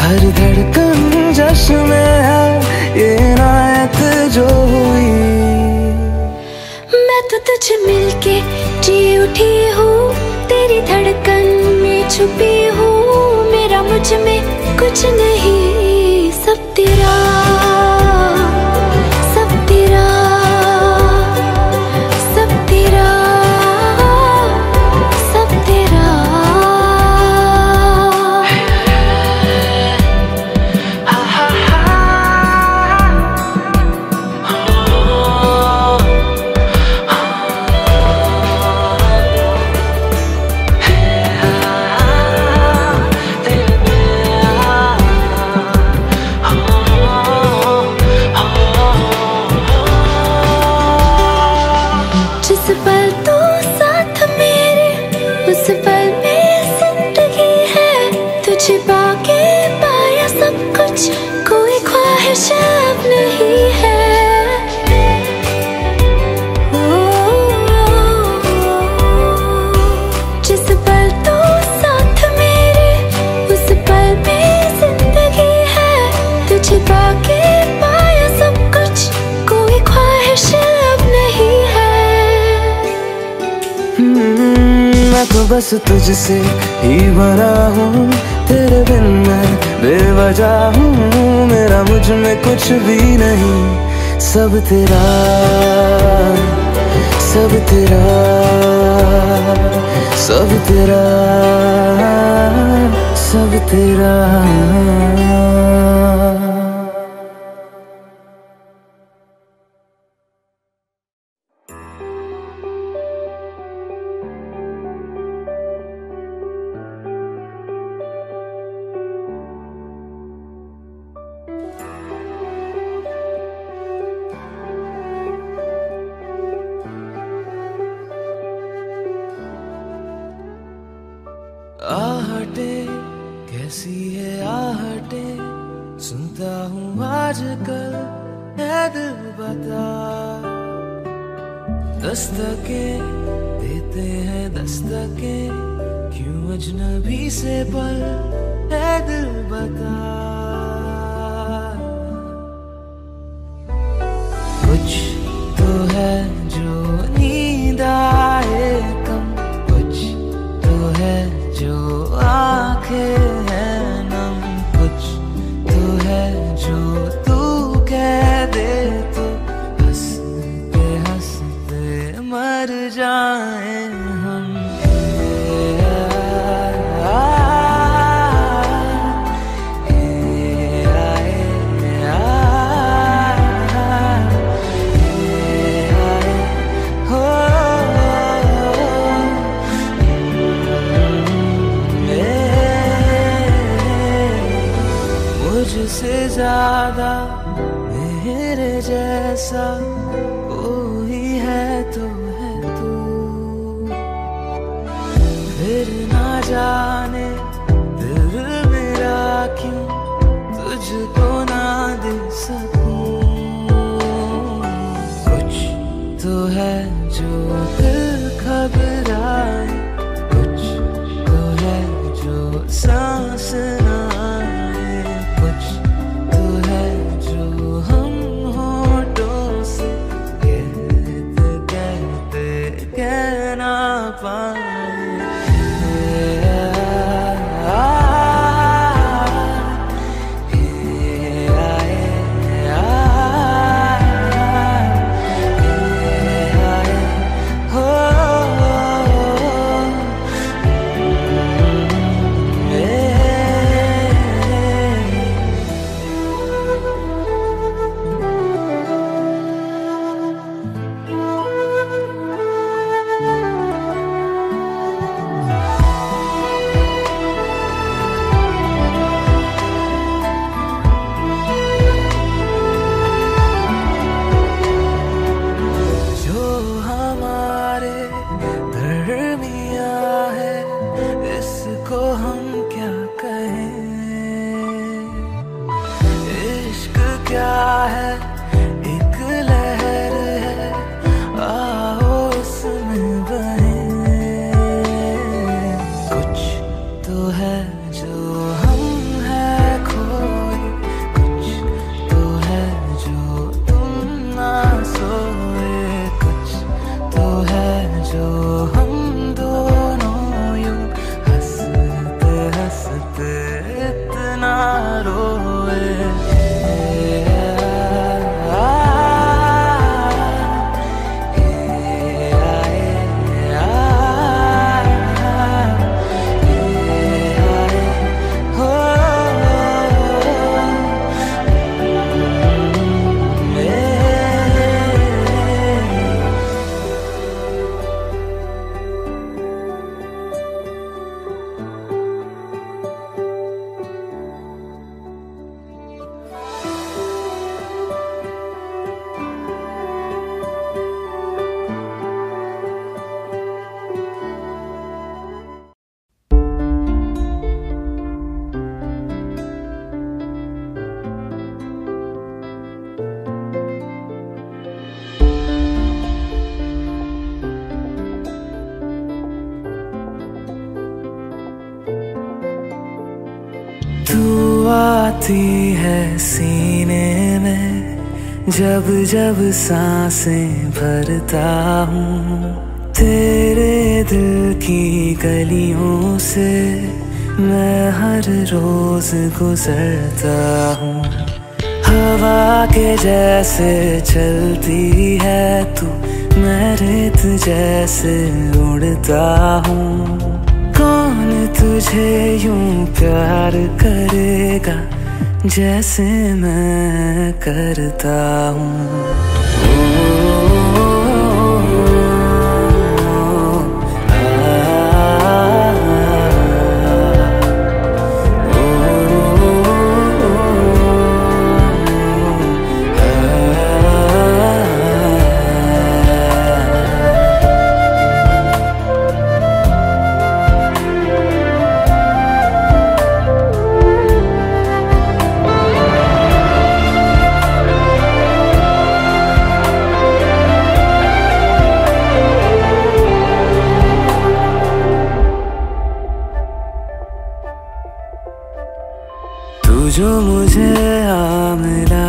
हर धड़कन जश्न में है ये इनायत जो हुई।
मैं तो तुझे मिलके जी उठी हूँ, तेरी धड़कन में छुपी हूँ। मेरा मुझ में कुछ नहीं, सब तेरा, सब तेरा, सब तेरा, सब तेरा। जिस पल तू साथ मेरे, उस पल में जिंदगी है। तुझे पाके पाया सब कुछ, कोई ख्वाहिश अब नहीं है। जिस पल तू साथ मेरे, उस पल में जिंदगी है। तुझे पाके पाया सब कुछ, कोई ख्वाहिश अब नहीं है।
मैं तो बस तुझसे ही बना हूँ, तेरे बिन मैं बेवजह हूँ। मेरा मुझ में कुछ भी नहीं, सब तेरा, सब तेरा, सब तेरा, सब तेरा। आहटे कैसी है आहटे, सुनता हूँ आजकल है दिल बता। दस्तके देते हैं दस्तके, क्यों अजनबी से पल है दिल बता। कुछ तो है जो नींद आए कम, कुछ तो है जो आंखें हैं नम। कुछ तो है जो तू कह दे तो हंसते हंसते मर जाए हम। मुझसे ज्यादा मेरे जैसा कोई है तो है तू। फिर ना जाने दिल मेरा क्यों तुझको ना दे सकूं। कुछ तो है जो दिल घबराए, कुछ तो है जो सांस ना आए। कुछ तो है जो हम होठों से कहते कहते कह ना पाए। तू आती है सीने में, जब जब सांसें भरता हूँ। तेरे दिल की गलियों से मैं हर रोज गुजरता हूँ। हवा के जैसे चलती है तू, मैं रेत जैसे उड़ता हूँ। कौन तुझे यूं प्यार करेगा जैसे मैं करता हूँ। जो मुझे आ मिला,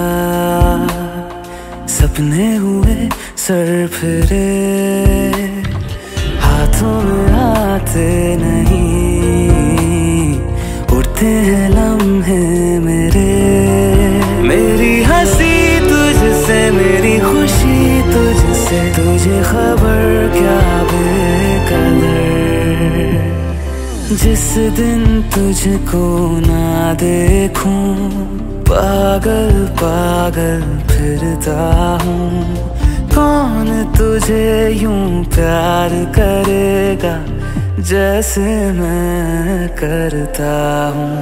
सपने हुए सर फिरे, हाथों में आते नहीं, उड़ते हैं लम्हे मेरे। मेरी हंसी तुझसे, मेरी खुशी तुझसे, तुझे खबर क्या बेकदर। जिस दिन तुझको ना देखूं, पागल पागल फिरता हूँ। कौन तुझे यूं प्यार करेगा जैसे मैं करता हूँ।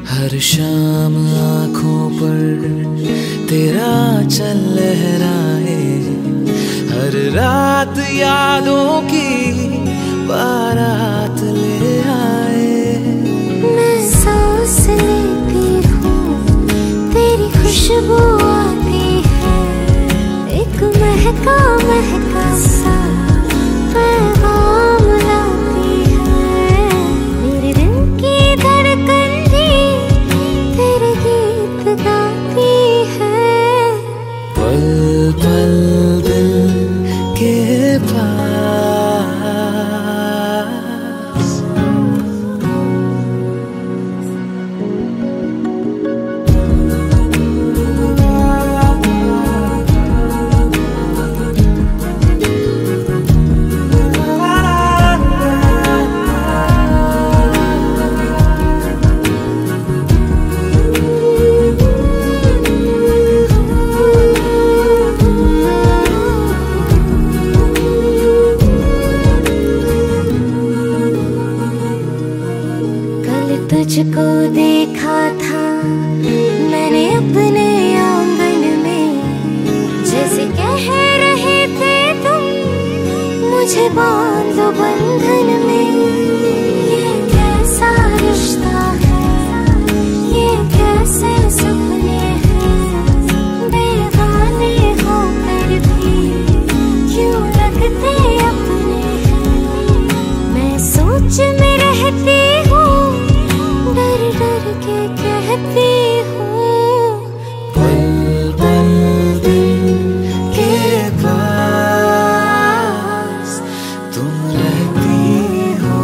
हर शाम आँखों पर तेरा चल लहराए, हर रात यादों की बारात ले आए।
मैं सांस लेती हूँ, तेरी खुशबू आती है, एक महका महका सा पैगाम लाती है। मेरे दिल की धड़कन भी तेरे गीत गाती तुझको देखा था मैंने अपने आंगन में, जैसे कह रहे थे तुम मुझे बांधो बंधन में। ये कैसा रिश्ता है, ये कैसे सपने हैं, बेगाने होकर भी क्यों लगते अपने हैं। मैं सोच में रहती हूँ, डर डर के कहती हूँ, पल पल दिल के पास तुम रहती हो,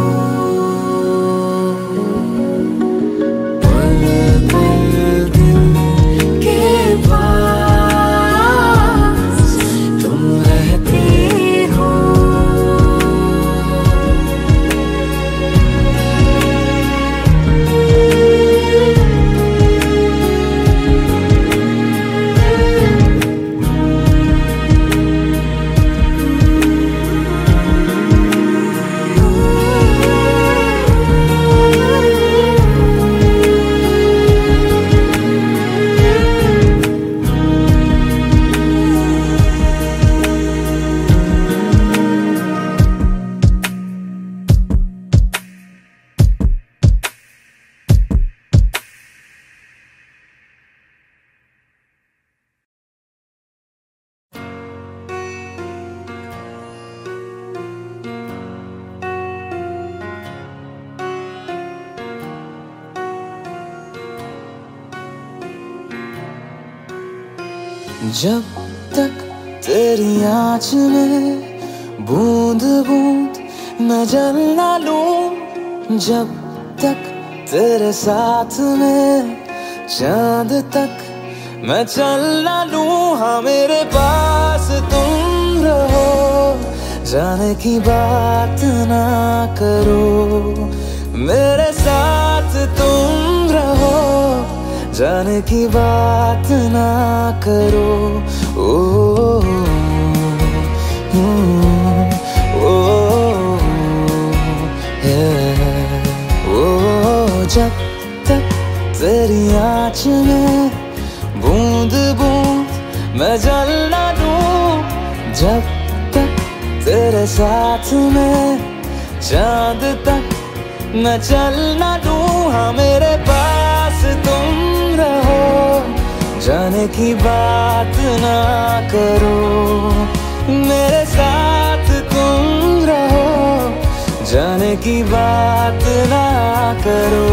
पल पल दिल के पास तुम रहती हो।
जब तक तेरी आँच में बूंद बूंद मैं जल ना लूं, जब तक तेरे साथ में चांद तक मैं चल ना लूं। हाँ मेरे पास तुम रहो, जाने की बात ना करो, मेरे साथ तुम रहो, जाने की बात ना करो। ओ जब तक तेरी आँच में बूंद बूंद मैं जल ना लूं, जब तक तेरे साथ में चांद तक मैं चल ना लूं। हाँ मेरे पास तुम रहो, जाने की बात ना करो, मेरे साथ तुम रहो, जाने की बात ना करो।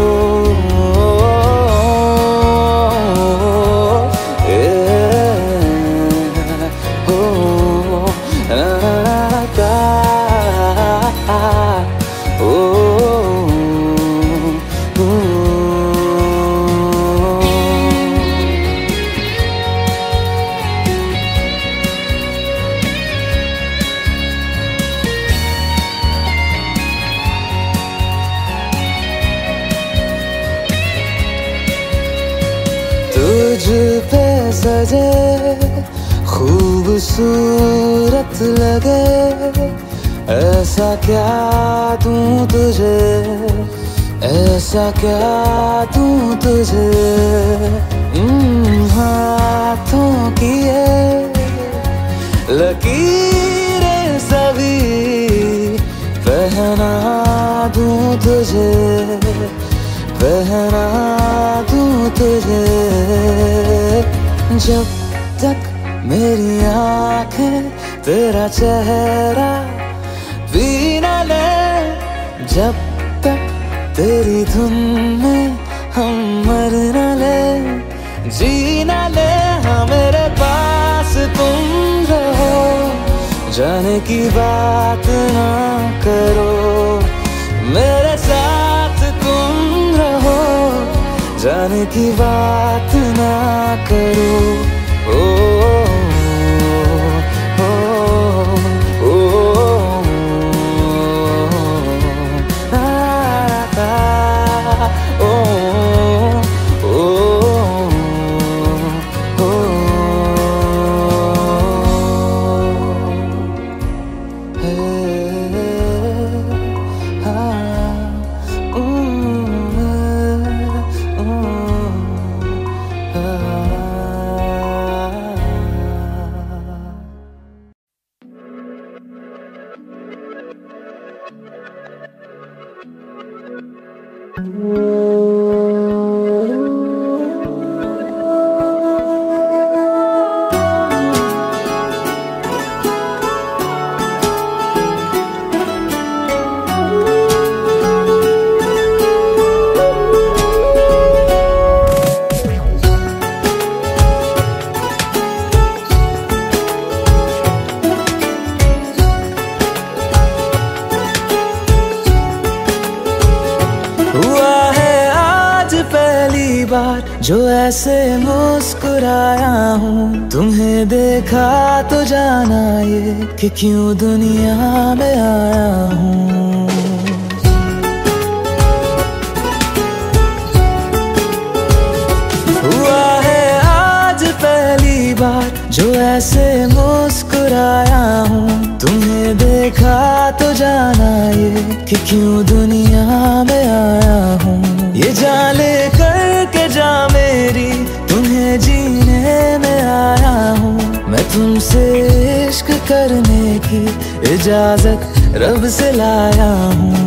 तुझ पे सजे खूबसूरत लगे, ऐसा क्या दूं तुझे, ऐसा क्या दूं तुझे। हाथों की ये लकीरें सभी पहना दूं तुझे, पहना दूं तुझे। जब तक मेरी आँखें तेरा चेहरा भी न ले, जब तक तेरी धुन में हम मर न ले, जी न ले। हाँ मेरे पास तुम रहो, जाने की बात ना करो, मेरे साथ तुम रहो, जाने की बात ना करो। जो ऐसे मुस्कुराया हूँ, तुम्हें देखा तो जाना ये कि क्यों दुनिया में आया हूँ। हुआ है आज पहली बार जो ऐसे मुस्कुराया हूँ, तुम्हें देखा तो जाना ये कि क्यों दुनिया में आया हूँ। ये जान ले करके जा मेरी, तुम्हें जीने में आया हूँ। मैं तुमसे इश्क करने की इजाजत रब से लाया हूँ।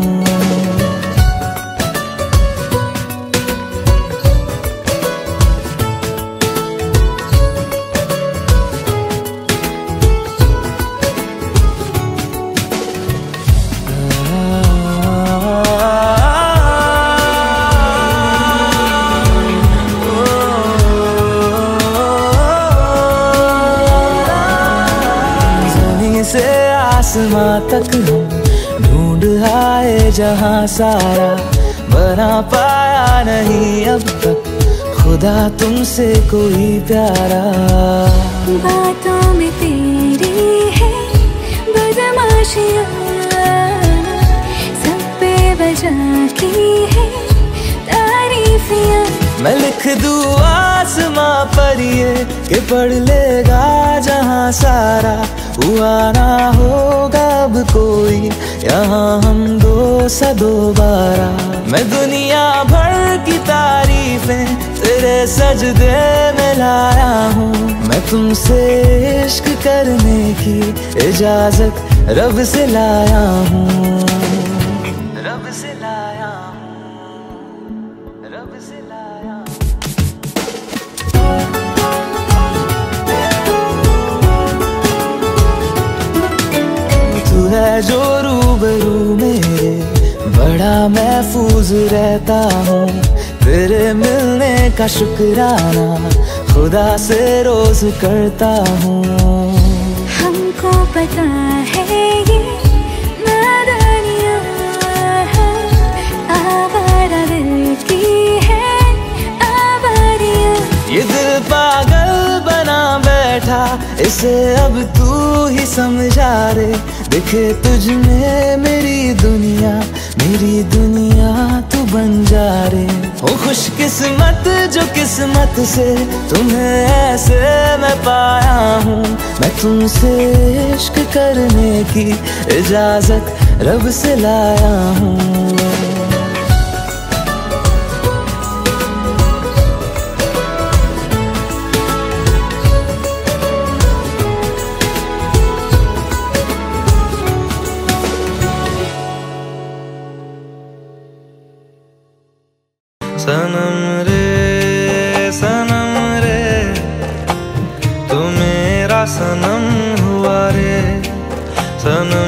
आसमां तक हम ढूंढ आए जहां सारा, बना पाया नहीं अब तक खुदा तुमसे कोई प्यारा।
बातों में तेरी है बदमाशियाँ, सब पे वजह की है तारीफियाँ।
मैं लिख दूँ आसमां पर ये कि पढ़ लेगा जहां सारा, हुआ ना होगा अब कोई यहाँ हम दो सा दोबारा। मैं दुनिया भर की तारीफें तेरे सजदे में लाया हूँ। मैं तुमसे इश्क करने की इजाजत रब से लाया हूँ। रब से लाया हूँ, रब से लाया हूँ। तू है जो रूबरू मेरे, बड़ा महफूज रहता हूँ। तेरे मिलने का शुक्राना खुदा से रोज करता हूँ।
हमको पता है ये नादानियाँ आवारा दिल की है आवारियाँ।
ये दिल पागल बना बैठा, इसे अब तू ही समझा रे। दिखे तुझ में मेरी दुनिया तू बन जा रे। हो खुशकिस्मत जो किस्मत से तुम्हें ऐसे मैं पाया हूँ। मैं तुमसे इश्क करने की इजाजत रब से लाया हूँ।
सनम रे तू मेरा सनम हुआ रे। सनम